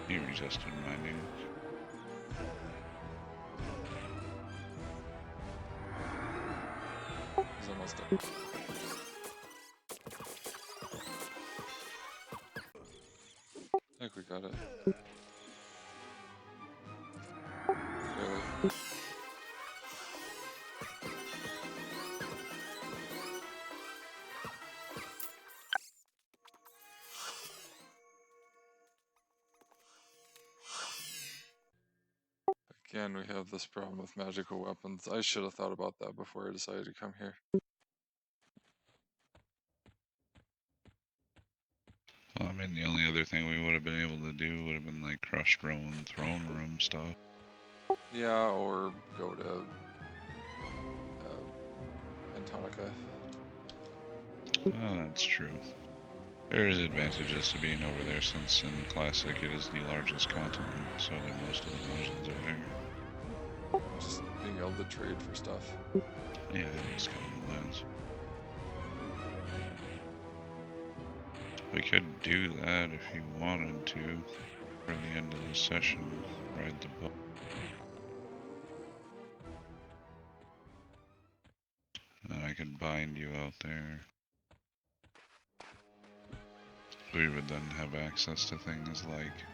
You resisted my dude. He's almost dead. I think we got it. Barely. Again, we have this problem with magical weapons. I should have thought about that before I decided to come here. Well, I mean, the only other thing we would have been able to do would have been like crush throne room stuff. Yeah, or go to Antonica. Oh, that's true. There is advantages to being over there since in Classic it is the largest continent, so that most of the dungeons are there. Just being able to trade for stuff. Yeah, it's kind of nice. We could do that if you wanted to for the end of the session, ride the boat. And I could bind you out there. We would then have access to things like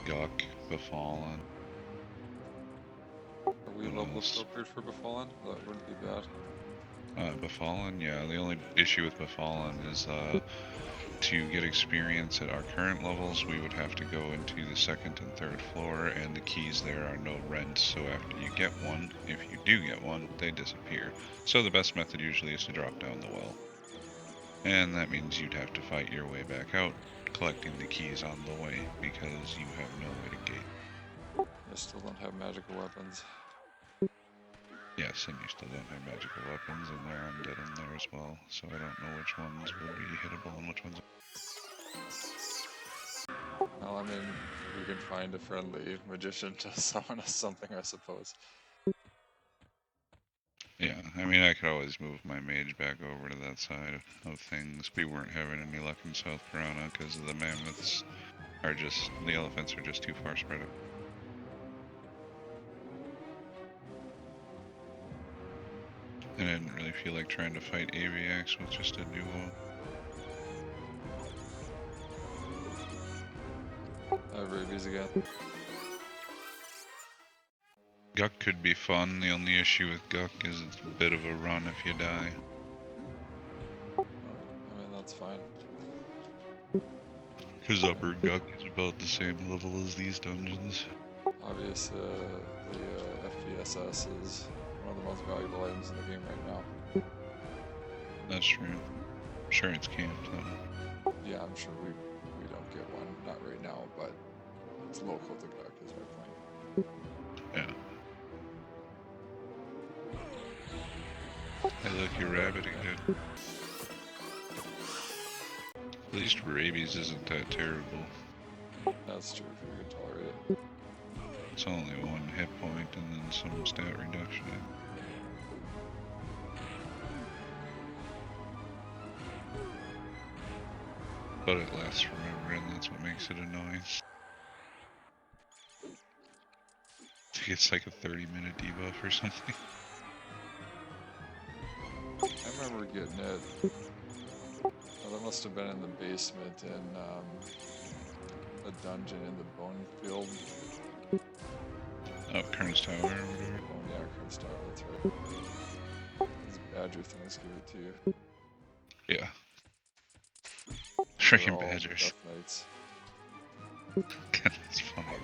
Guck, Befallen. Are we What level else? appropriate for Befallen? That wouldn't be bad. Befallen, yeah. The only issue with Befallen is to get experience at our current levels, we would have to go into the second and third floor, and the keys there are no rent, so after you get one, if you do get one, they disappear. So the best method usually is to drop down the well. And that means you'd have to fight your way back out, collecting the keys on the way, because you have no way to gate. I still don't have magical weapons. Yes, and you still don't have magical weapons, and there are undead in there as well, so I don't know which ones would be hittable and which ones. Well, I mean, we can find a friendly magician to summon us something, I suppose. Yeah, I mean, I could always move my mage back over to that side of things. We weren't having any luck in South Piranha because the mammoths are just, the elephants are just too far spread out. And I didn't really feel like trying to fight Aviax with just a duo. I have rabies again. Guck could be fun. The only issue with Guck is it's a bit of a run if you die. I mean, that's fine. Because Upper Guck is about the same level as these dungeons. Obviously, the FPSS is one of the most valuable items in the game right now. That's true. I'm sure it's camped though. Yeah, I'm sure we don't get one, not right now, but it's local to Guk is my point. Yeah. Hey look, you're rabbiting, dude. At least rabies isn't that terrible. That's true, if you can tolerate it. It's only 1 hit point and then some stat reduction. But it lasts forever, and that's what makes it annoying. I think it's like a 30-minute debuff or something. I remember getting it. Well, that must have been in the basement in a dungeon in the Bone Field. Oh, Kern's Tower or whatever. Oh, yeah, Kern's Tower, that's right. These badger things give it to you. Yeah. They're Freaking all badgers. Death Knights. That's funny.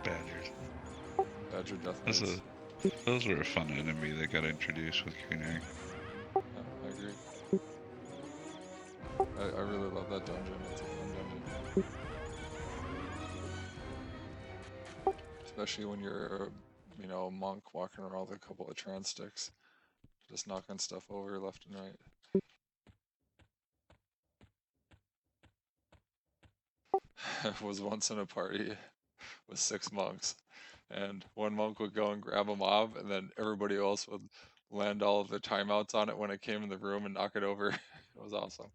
Badgers. Badger Death Knights. Those were a fun enemy that got introduced with Greenery. Yeah, I agree. I really love that dungeon. It's a fun dungeon. Especially when you're, you know, a monk walking around with a couple of trance sticks. Just knocking stuff over left and right. was once in a party with 6 monks, and one monk would go and grab a mob, and then everybody else would land all of their timeouts on it when it came in the room and knock it over. It was awesome.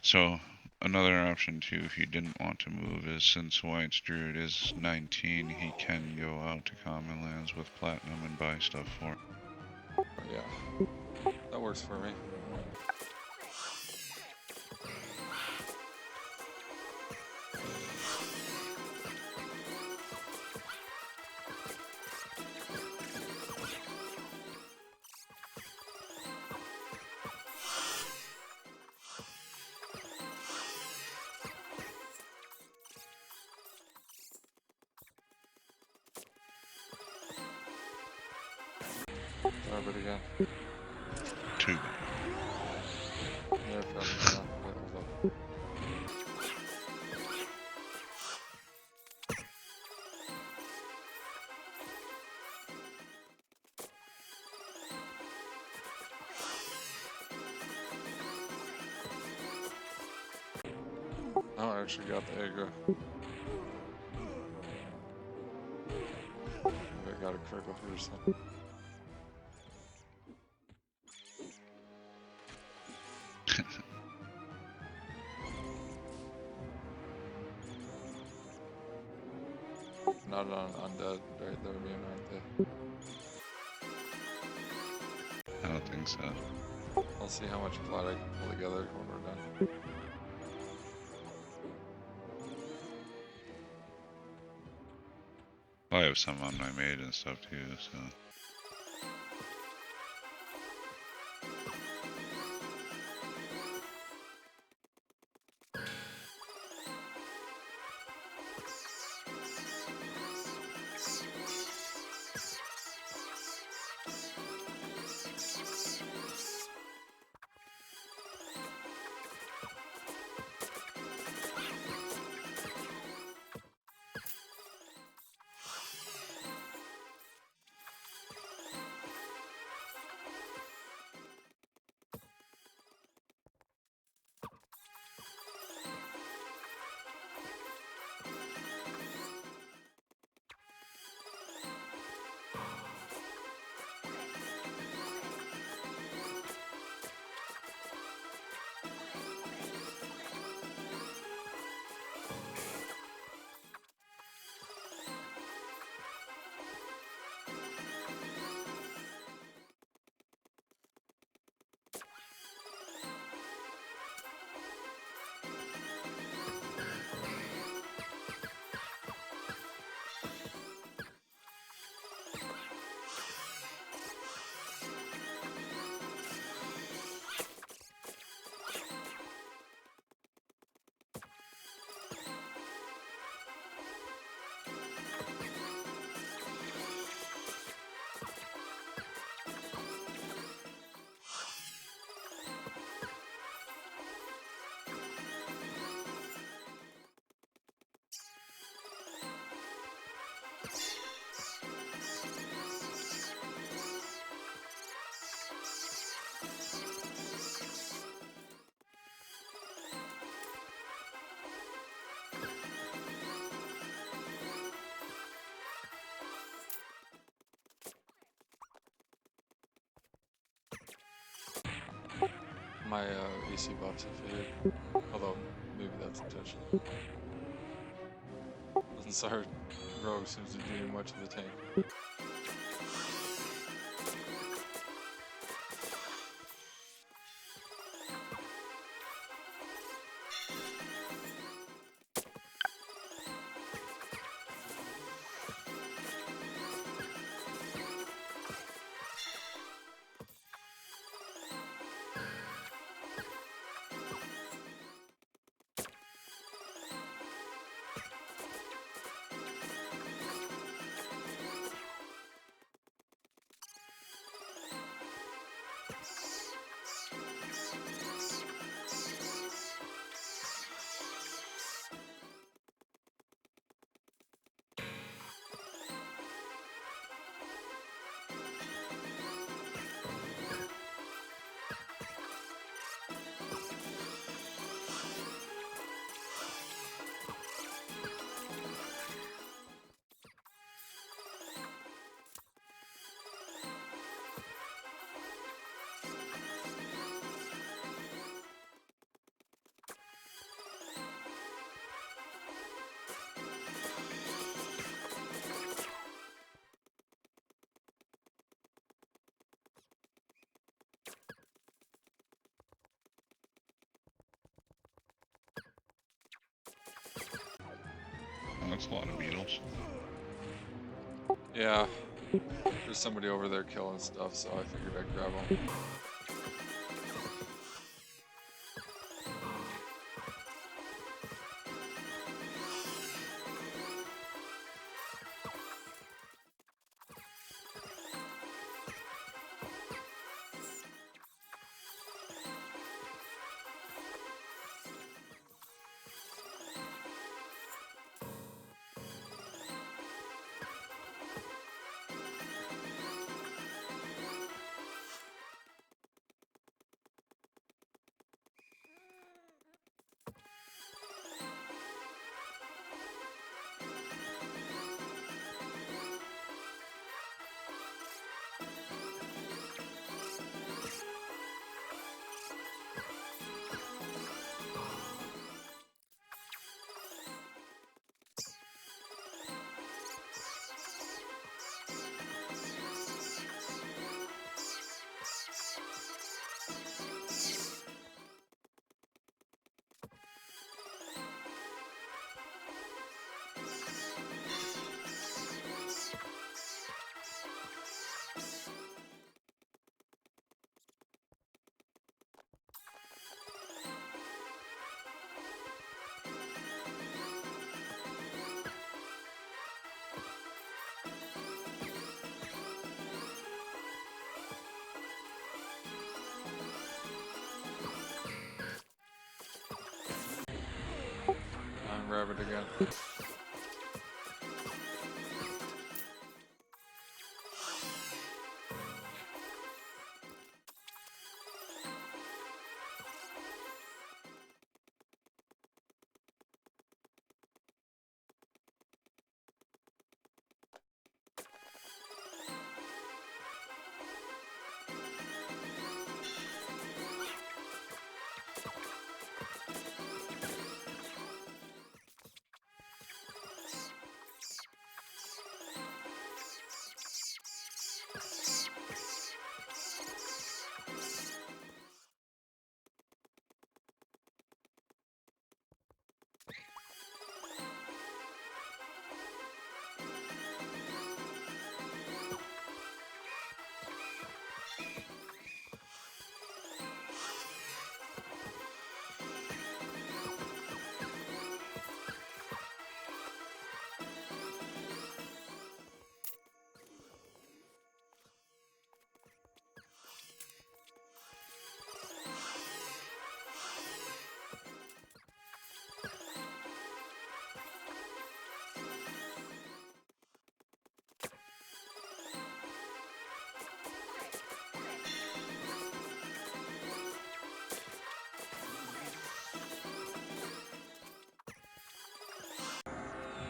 So another option too, if you didn't want to move, is since White's Druid is 19, he can go out to common lands with platinum and buy stuff for it. But yeah, that works for me. Sorry, but again. 2. Yeah, probably. Yeah, wait, hold up. Oh, I actually got the aggro. Maybe I got a critical first. Not on undead, right? They're immune, aren't they? I don't think so. I'll see how much plot I can pull together when we're done. Well, I have some on my maid and stuff too, so. My AC buffs have faded. Although, maybe that's intentional. Since our rogue seems to be doing much of the tank. Oh, that's a lot of beetles. Yeah, there's somebody over there killing stuff, so I figured I'd grab them. I'm rabbit again.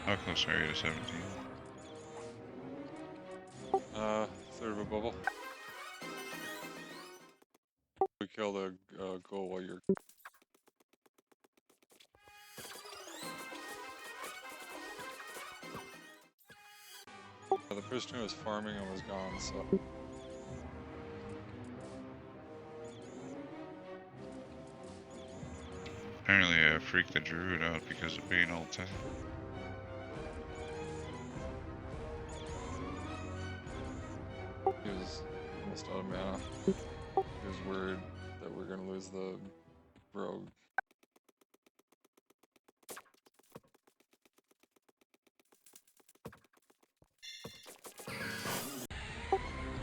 How close are you to 17? Third of a bubble. We kill the goal while you're. The person who was farming and was gone, so. Apparently I freaked the druid out because of being all tech. He was almost out of mana. He was worried that we're gonna lose the rogue.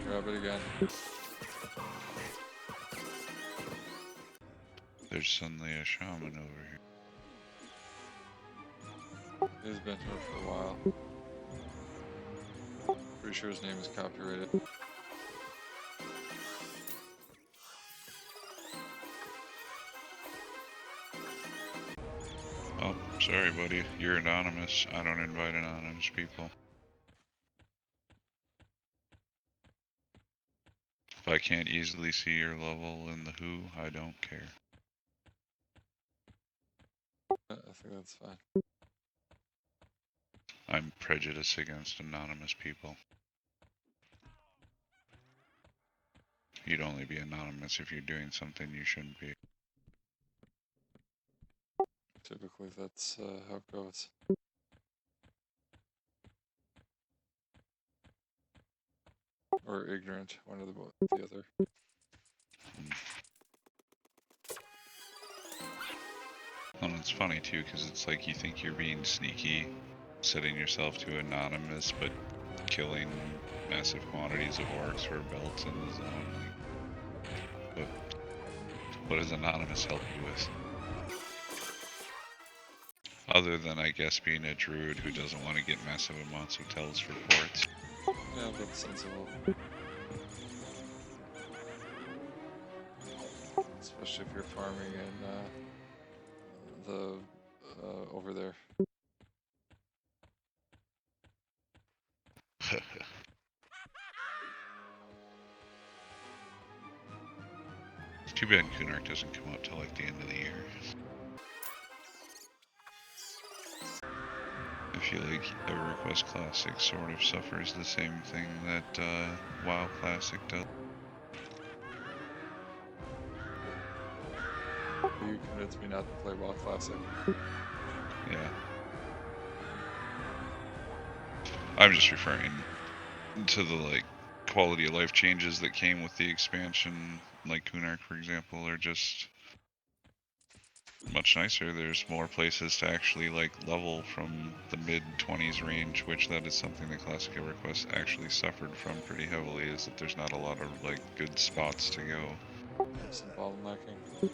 Grab it again. There's suddenly a shaman over here. He's been here for a while. Pretty sure his name is copyrighted. Oh, sorry buddy, you're anonymous. I don't invite anonymous people. If I can't easily see your level in the who, I don't care. I think that's fine. I'm prejudiced against anonymous people. You'd only be anonymous if you're doing something you shouldn't be. Typically, that's how it goes. or ignorant, one of the other. And it's funny too, because it's like you think you're being sneaky, setting yourself to anonymous, but killing massive quantities of orcs for belts in the zone. Like, what does anonymous help you with? Other than, I guess, being a druid who doesn't want to get massive amounts of tells for ports. Yeah, that's sensible. Especially if you're farming in over there. Too bad Kunark doesn't come out till like the end of the year. I feel like EverQuest Classic sort of suffers the same thing that WoW Classic does. You convinced me not to play WoW Classic. Yeah. I'm just referring to the like quality of life changes that came with the expansion, like Kunark, for example, are just much nicer. There's more places to actually like level from the mid 20s range, which that is something that Classic EverQuest actually suffered from pretty heavily, is that there's not a lot of like good spots to go. There's some bottlenecking.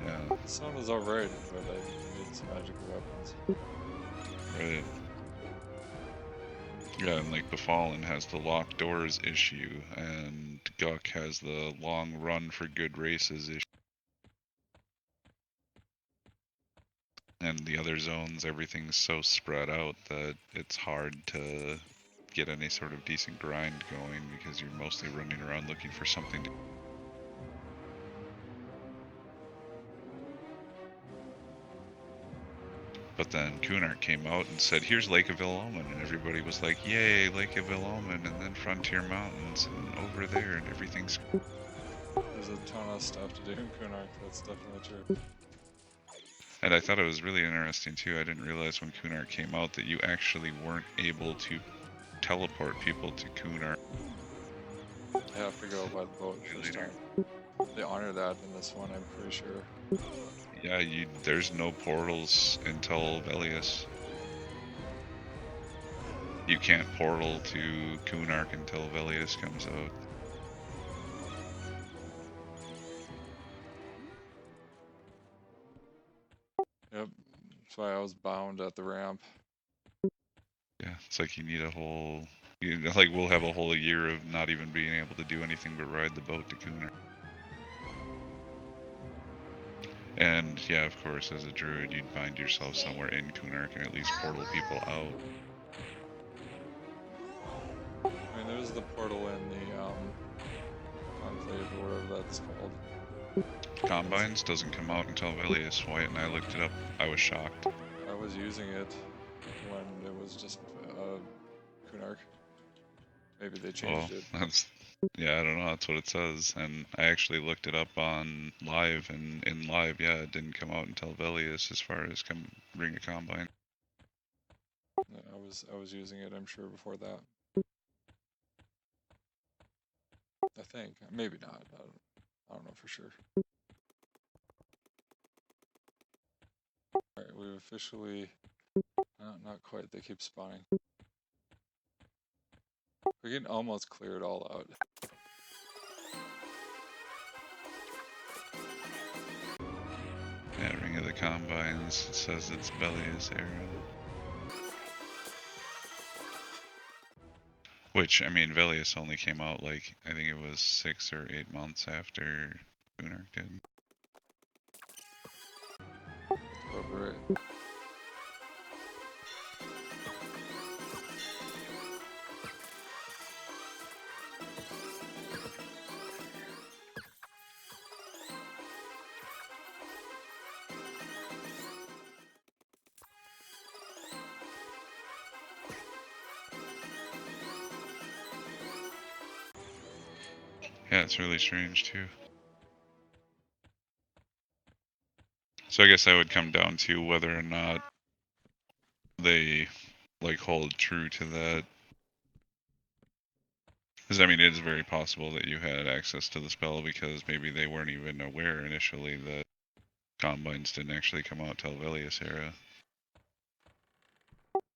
Yeah. The sound is alright, but I need some magical weapons. Right. Yeah, and like Befallen has the locked doors issue, and Guck has the long run for good races issue. And the other zones, everything's so spread out that it's hard to get any sort of decent grind going because you're mostly running around looking for something to... But then Kunark came out and said, here's Lake of Ill-Omen, and everybody was like, yay, Lake of Ill-Omen, and then Frontier Mountains, and over there, and everything's... There's a ton of stuff to do in Kunark, that's definitely true. And I thought it was really interesting too, I didn't realize when Kunark came out that you actually weren't able to teleport people to Kunark. I have to go by the boat first time. They honor that in this one, I'm pretty sure. Yeah, there's no portals until Velius. You can't portal to Kunark until Velius comes out. Yep, that's why I was bound at the ramp. Yeah, it's like you need a whole... like, we'll have a whole year of not even being able to do anything but ride the boat to Kunark. And, yeah, of course, as a druid, you'd find yourself somewhere in Kunark and at least portal people out. I mean, there's the portal in the Conclave, or whatever that's called. Combines doesn't come out until Velius. Wyatt and I looked it up. I was shocked. I was using it when it was just Kunark. Maybe they changed it. That's... yeah, I don't know, that's what it says. And I actually looked it up on live, and in live, yeah, it didn't come out until Velius as far as bring a combine. Yeah, I was using it, I'm sure, before that. I think. Maybe not. I don't know for sure. Alright, we've officially... not quite, they keep spawning. We can almost clear it all out. Yeah, Ring of the Combines, it says it's Velius era. Which, I mean, Velius only came out like, I think it was 6 or 8 months after Kunark did. Appropriate. Yeah, it's really strange too. So I guess that would come down to whether or not they like hold true to that Because, I mean, it is very possible that you had access to the spell because maybe they weren't even aware initially that Combines didn't actually come out till Velius era.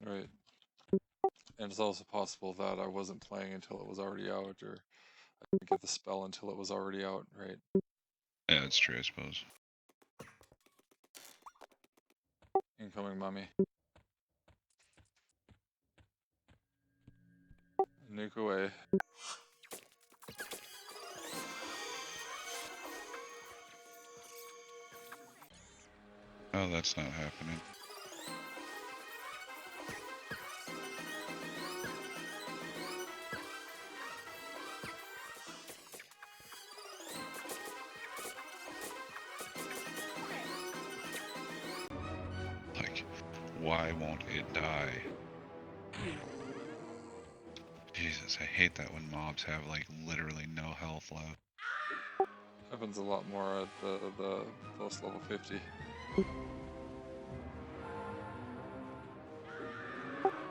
Right. And it's also possible that I wasn't playing until it was already out, or I didn't get the spell until it was already out, right? Yeah, that's true, I suppose. Incoming mummy. Nuke away. Oh, that's not happening. Like, why won't it die? Jesus, I hate that when mobs have, like, literally no health left. Happens a lot more at the close level 50.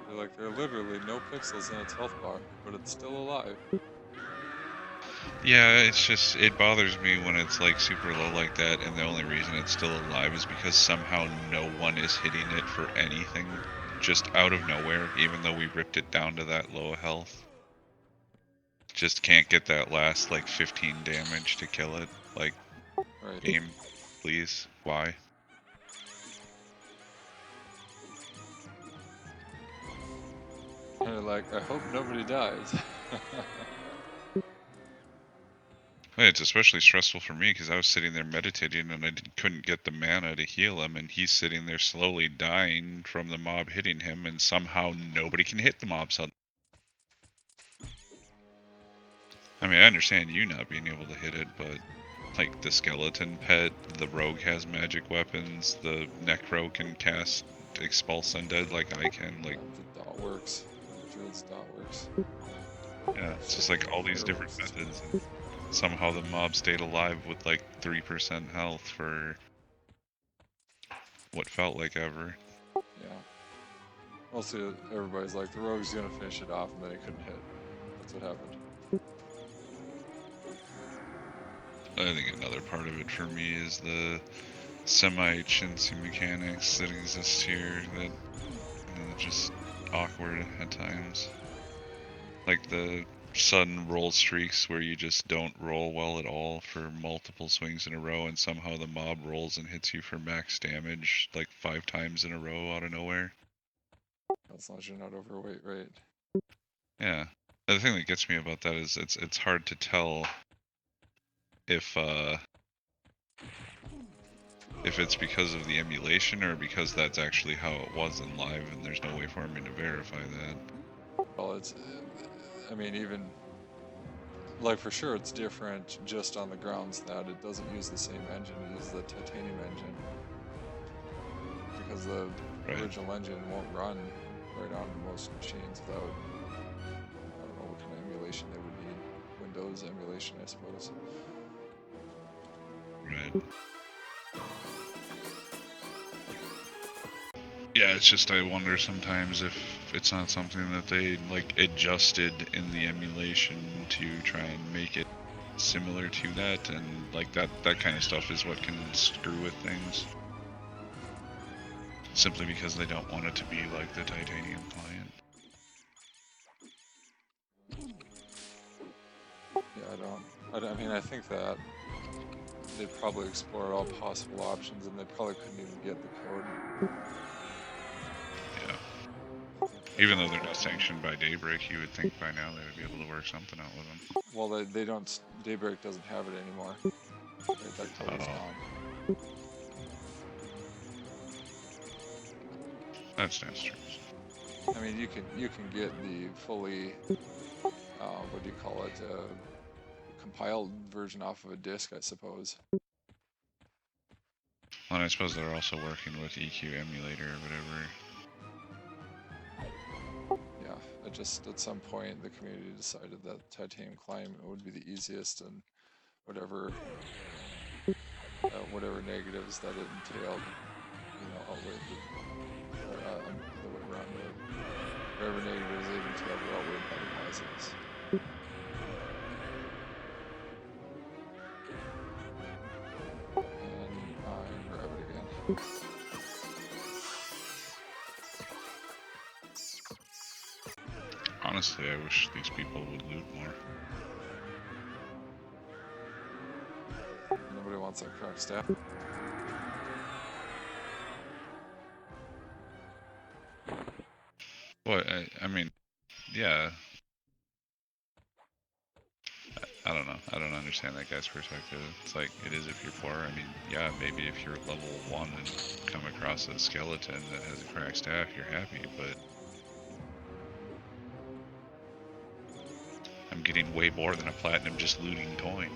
They're like, there are literally no pixels in its health bar, but it's still alive. Yeah, it's just, it bothers me when it's, like, super low like that, and the only reason it's still alive is because somehow no one is hitting it for anything, just out of nowhere, even though we ripped it down to that low health. Just can't get that last, like, 15 damage to kill it. Like, Right. game, please, why? And they're like, I hope nobody dies. It's especially stressful for me because I was sitting there meditating and I couldn't get the mana to heal him, and he's sitting there slowly dying from the mob hitting him, and somehow nobody can hit the mob. So, I mean, I understand you not being able to hit it, but like the skeleton pet, the rogue has magic weapons, the necro can cast expulse undead like I can. Like, The dot works. The druid's dot works. yeah, it's Shit, just like all the these prayer different works too. methods. And somehow the mob stayed alive with like 3% health for what felt like ever. Yeah. Mostly everybody's like, the rogue's gonna finish it off, and then he couldn't hit. That's what happened. I think another part of it for me is the semi-chintzy mechanics that exist here that are just awkward at times. Like the sudden roll streaks where you just don't roll well at all for multiple swings in a row, and somehow the mob rolls and hits you for max damage like 5 times in a row out of nowhere. As long as you're not overweight, right? Yeah. The thing that gets me about that is it's hard to tell if it's because of the emulation or because that's actually how it was in live, and there's no way for me to verify that. Well, it's, I mean, even, like for sure it's different just on the grounds that it doesn't use the same engine, it uses the titanium engine. Because the Right. original engine won't run right on most machines without, I don't know what kind of emulation they would need. Windows emulation, I suppose. Right. Yeah, it's just I wonder sometimes if it's not something that they like adjusted in the emulation to try and make it similar to that, and like that kind of stuff is what can screw with things. Simply because they don't want it to be like the titanium client. Yeah, I mean, I think that they probably explored all possible options, and they probably couldn't even get the code. Yeah. Even though they're not sanctioned by Daybreak, you would think by now they would be able to work something out with them. Well, they don't. Daybreak doesn't have it anymore. Right, that code is gone. That stands true. I mean, you can get the fully, what do you call it, compiled version off of a disk, I suppose. And I suppose they're also working with EQ Emulator or whatever. Yeah, it just at some point the community decided that titanium client would be the easiest, and whatever whatever negatives that it entailed, you know, outweighed the way around it. Whatever negatives it entailed were outweighed by the positives. Honestly, I wish these people would loot more. Nobody wants that crack staff. Well, I mean, yeah. I don't know. I don't understand that guy's perspective. It's like, it is if you're poor. I mean, yeah, maybe if you're level 1 and come across a skeleton that has a cracked staff, you're happy, but I'm getting way more than a platinum just looting coin.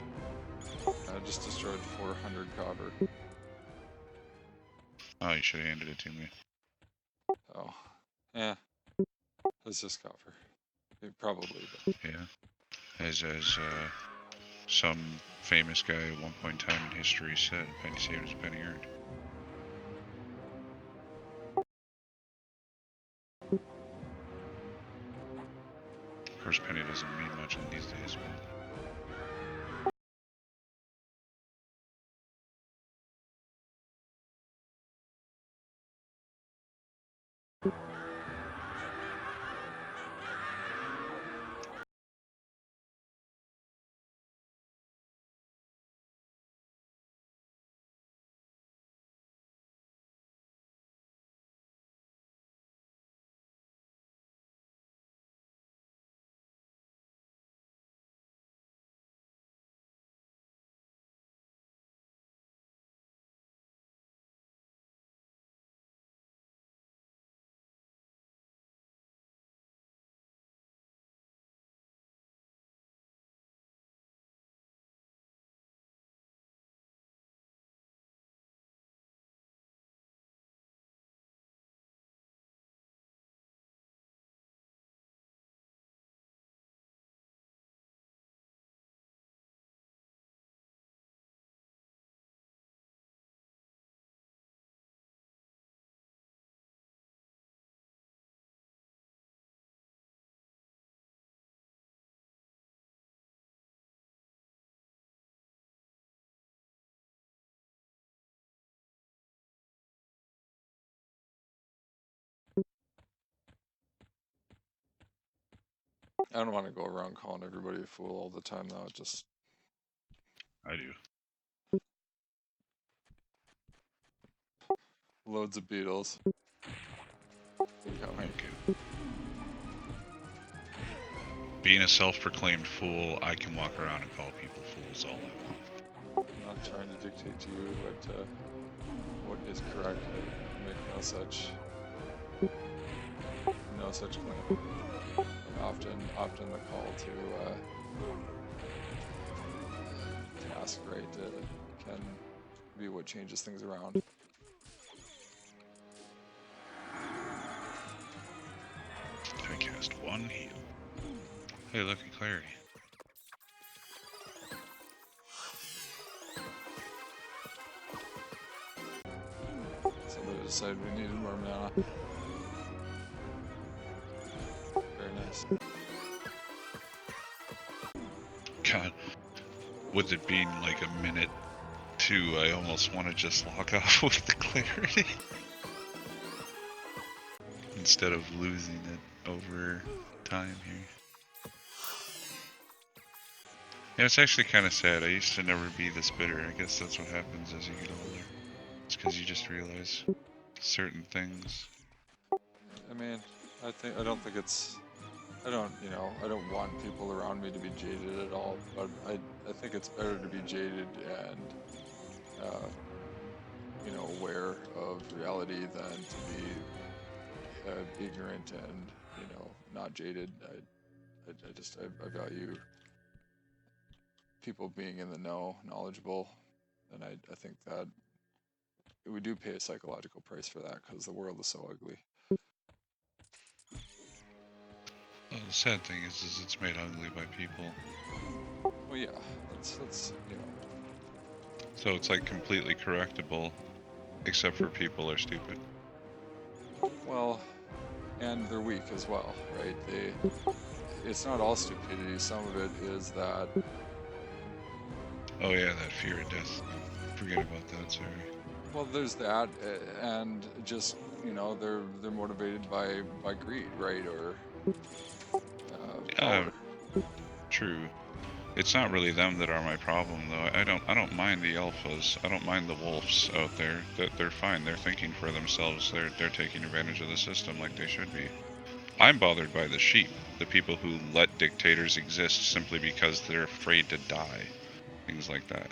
I just destroyed 400 copper. Oh, you should have handed it to me. Oh, yeah. It's just copper. Probably, but Yeah. As some famous guy at one point in time in history said, penny saved is penny earned. Of course, penny doesn't mean much in these days, but... I don't want to go around calling everybody a fool all the time, though. It just... I do. Loads of beetles. Incoming. Okay. Being a self-proclaimed fool, I can walk around and call people fools all I want. I'm not trying to dictate to you what is correct. I make no such claim. And often the call to task rate can be what changes things around. I cast one heal. Hey, look at clarity. So they decided we needed more mana. Very nice. God, with it being like a minute 2, I almost want to just log off with the clarity. Instead of losing it over time here. Yeah, it's actually kind of sad. I used to never be this bitter. I guess that's what happens as you get older. It's because you just realize certain things. I mean, I don't think it's... I don't want people around me to be jaded at all, but I think it's better to be jaded and, aware of reality than to be ignorant and, not jaded. I value people being in the know, knowledgeable, and I think that we do pay a psychological price for that because the world is so ugly. Well, the sad thing is it's made ugly by people. Well, yeah, that's So it's like completely correctable, except for people are stupid. Well, and they're weak as well, right? It's not all stupidity. Some of it is that... Oh yeah, that fear of death. Forget about that, sorry. Well, there's that, and just they're motivated by greed, right, or Yeah, power. true. It's not really them that are my problem, though. I don't mind the alphas. I don't mind the wolves out there. That they're fine. They're thinking for themselves. They're taking advantage of the system like they should be. I'm bothered by the sheep, the people who let dictators exist simply because they're afraid to die. Things like that.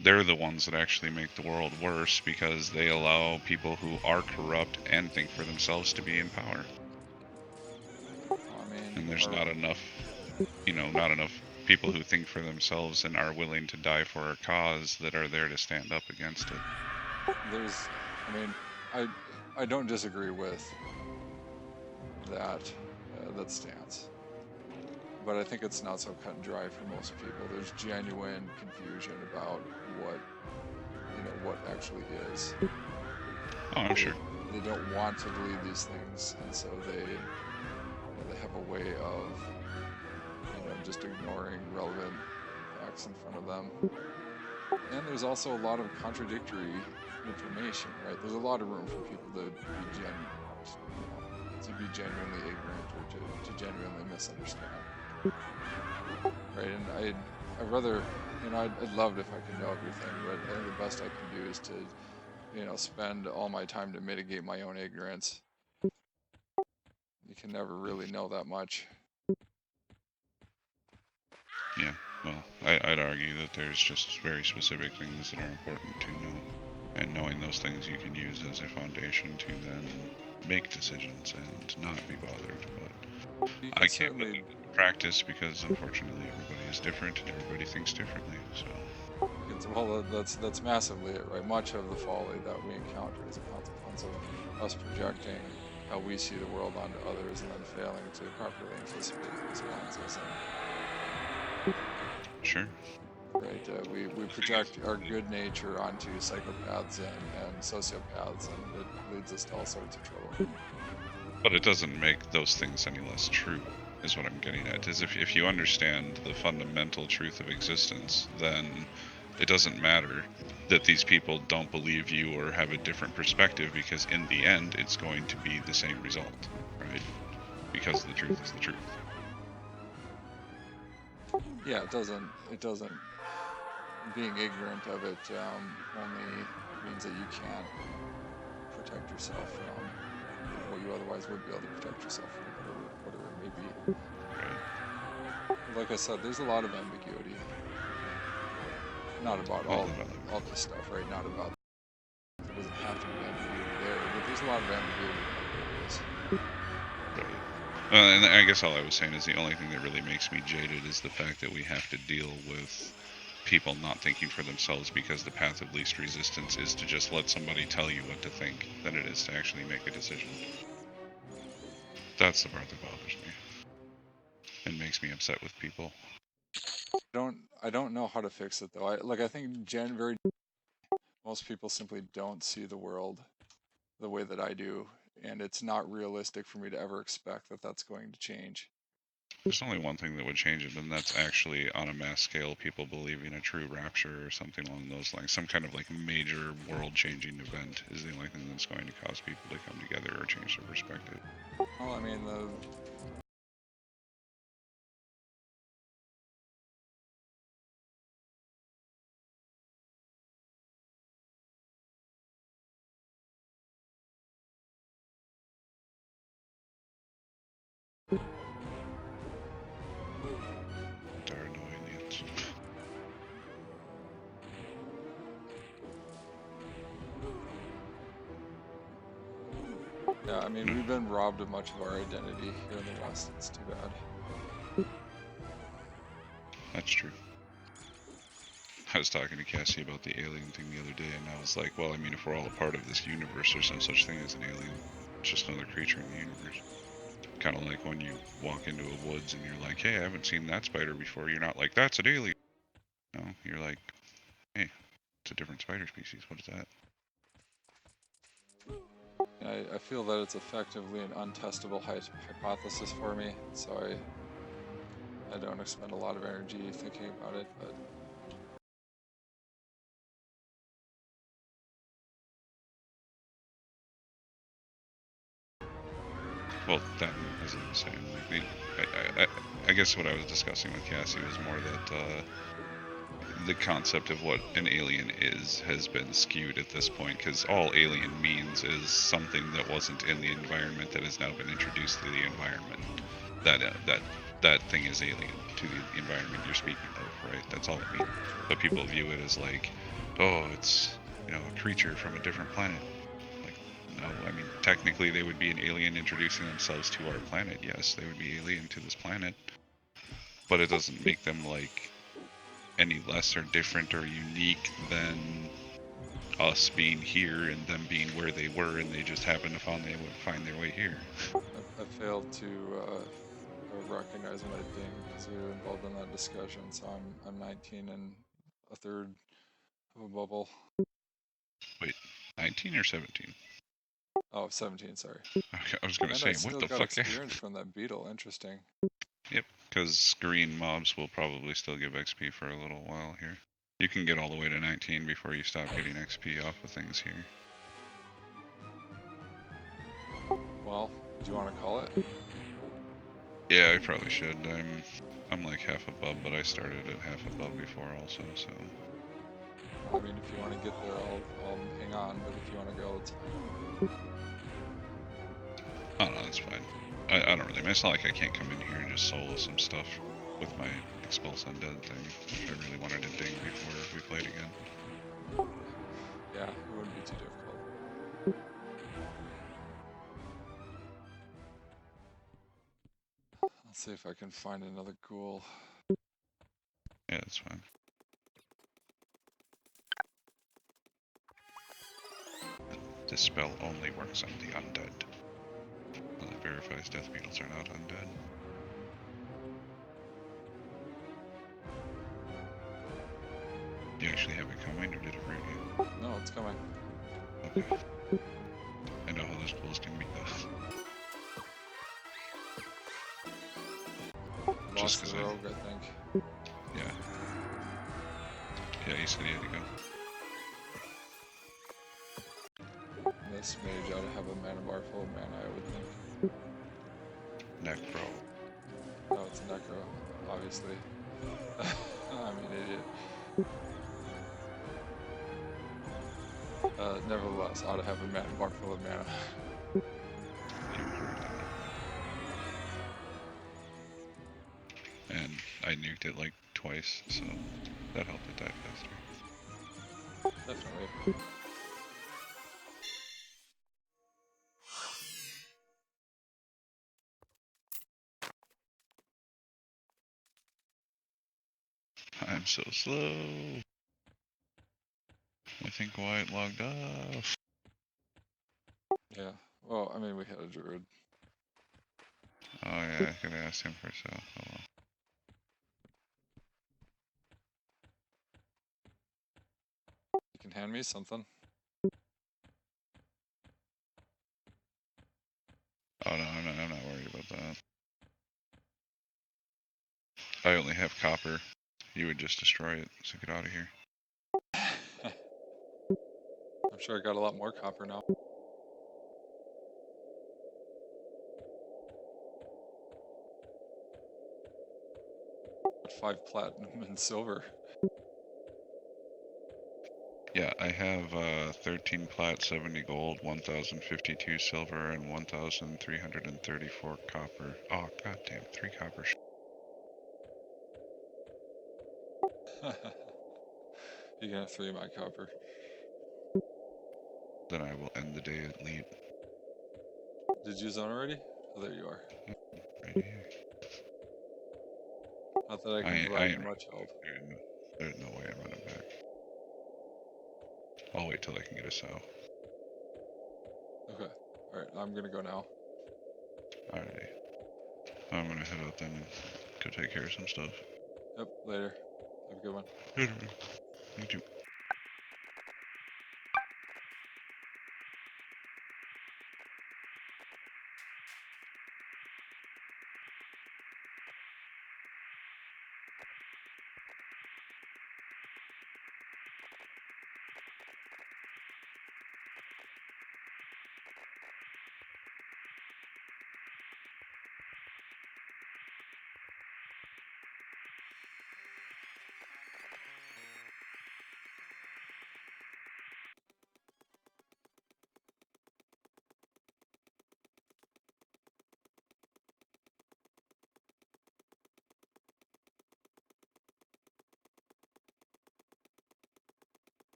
They're the ones that actually make the world worse because they allow people who are corrupt and think for themselves to be in power. I mean, And there's or not enough, not enough people who think for themselves and are willing to die for a cause that are there to stand up against it. there's, I mean, I don't disagree with that stance, but I think it's not so cut and dry for most people. There's genuine confusion about what what actually is. Oh, I'm sure. They don't want to believe these things, and so they have a way of just ignoring relevant facts in front of them. And there's also a lot of contradictory information, right? There's a lot of room for people to be genuinely ignorant or to genuinely misunderstand, right? And I'd rather, I'd love it if I could know everything, but I think the best I can do is to, spend all my time to mitigate my own ignorance. You can never really know that much. Yeah, well, I'd argue that there's just very specific things that are important to know. And knowing those things you can use as a foundation to then make decisions and not be bothered. But You I can can't put certainly, that into practice because unfortunately everybody is different and everybody thinks differently. So well, that's massively it, right? Much of the folly that we encounter is a consequence of us projecting how we see the world onto others and then failing to properly anticipate the responses. sure. Right, we project our good nature onto psychopaths and sociopaths, and it leads us to all sorts of trouble. But it doesn't make those things any less true, is what I'm getting at. Is if you understand the fundamental truth of existence, then it doesn't matter that these people don't believe you or have a different perspective, because in the end, it's going to be the same result, right? Because the truth is the truth. Yeah, it doesn't. Being ignorant of it only means that you can't protect yourself from what you otherwise would be able to protect yourself from, whatever it may be. Right. Like I said, there's a lot of ambiguity. Not about Well, all this stuff, right? Not about there doesn't have to be ambiguity there, but there's a lot of ambiguity in other areas. right. And I guess all I was saying is the only thing that really makes me jaded is the fact that we have to deal with people not thinking for themselves, because the path of least resistance is to just let somebody tell you what to think than it is to actually make a decision. That's the part that bothers me and makes me upset with people. I don't know how to fix it though. I think very most people simply don't see the world the way that I do, and it's not realistic for me to ever expect that that's going to change. There's only one thing that would change it, and that's actually on a mass scale people believing a true rapture or something along those lines. Some kind of like major world changing event is the only thing that's going to cause people to come together or change their perspective. Well, I mean, Darn aliens. yeah, I mean, No, we've been robbed of much of our identity here in the West. It's too bad. that's true. I was talking to Cassie about the alien thing the other day, and I was like, well, I mean, if we're all a part of this universe, there's no such thing as an alien. It's just another creature in the universe. Kind of like when you walk into a woods and you're like, hey, I haven't seen that spider before. You're not like, that's an alien. No, you're like, hey, it's a different spider species. What is that? I feel that it's effectively an untestable hypothesis for me, so I don't expend a lot of energy thinking about it, but Well, then, as I was saying, like I guess what I was discussing with Cassie was more that the concept of what an alien is has been skewed at this point, because all alien means is something that wasn't in the environment that has now been introduced to the environment. That thing is alien to the environment you're speaking of, right? That's all it means. But people view it as like, oh, it's a creature from a different planet. Like, no, I mean technically they would be an alien introducing themselves to our planet. Yes, they would be alien to this planet, but it doesn't make them like any less or different or unique than us being here and them being where they were, and they just happened to find their way here. I failed to recognize when I dinged because we were involved in that discussion. So I'm 19 and a third of a bubble. Wait, 19 or 17? Oh, 17, sorry. Okay, I was gonna And I say, what still the got fuck? experience from that beetle. Interesting. Yep, because green mobs will probably still give XP for a little while here. You can get all the way to 19 before you stop getting XP off of things here. Well, do you want to call it? Yeah, I probably should. I'm like half above, but I started at half above before also, so. I mean, if you want to get there, I'll hang on. But if you want to go, it's fine. Oh no, that's fine. I don't really. I mean, it's not like I can't come in here and just solo some stuff with my Expulse Undead thing. If I really wanted to ding before we played again. Yeah, it wouldn't be too difficult. I'll see if I can find another ghoul. Yeah, that's fine. This spell only works on the undead. Well, that verifies death beetles are not undead. Do you actually have it coming, or did it bring you? No, it's coming. Okay. I know how those ghouls can be Just Lost because the rogue, I think. Yeah. Yeah, he said he had to go. This mage ought to have a mana bar full of mana, I would think. Necro. No, it's a necro, obviously. I'm an idiot. Nevertheless, ought to have a mana bar full of mana. And I nuked it like twice, so that helped it die faster. Definitely. I'm so slow. I think Wyatt logged off. Yeah. Well, I mean, we had a druid. Oh yeah, I could have asked him for so. Oh well. You can hand me something. Oh no, I'm not worried about that. I only have copper. You would just destroy it, so get out of here. I'm sure I got a lot more copper now. Got 5 platinum and silver. Yeah, I have 13 plat, 70 gold, 1,052 silver, and 1,334 copper. Oh goddamn, 3 copper. You can have 3 of my copper. Then I will end the day at lead. Did you zone already? Oh, there you are. Right here. Not that I I can provide you ain't much help. There's no way I'm running back. I'll wait till I can get a sow. Okay. Alright, I'm gonna go now. Alrighty. I'm gonna head out then and go take care of some stuff. Yep, later. Have a good one. You too.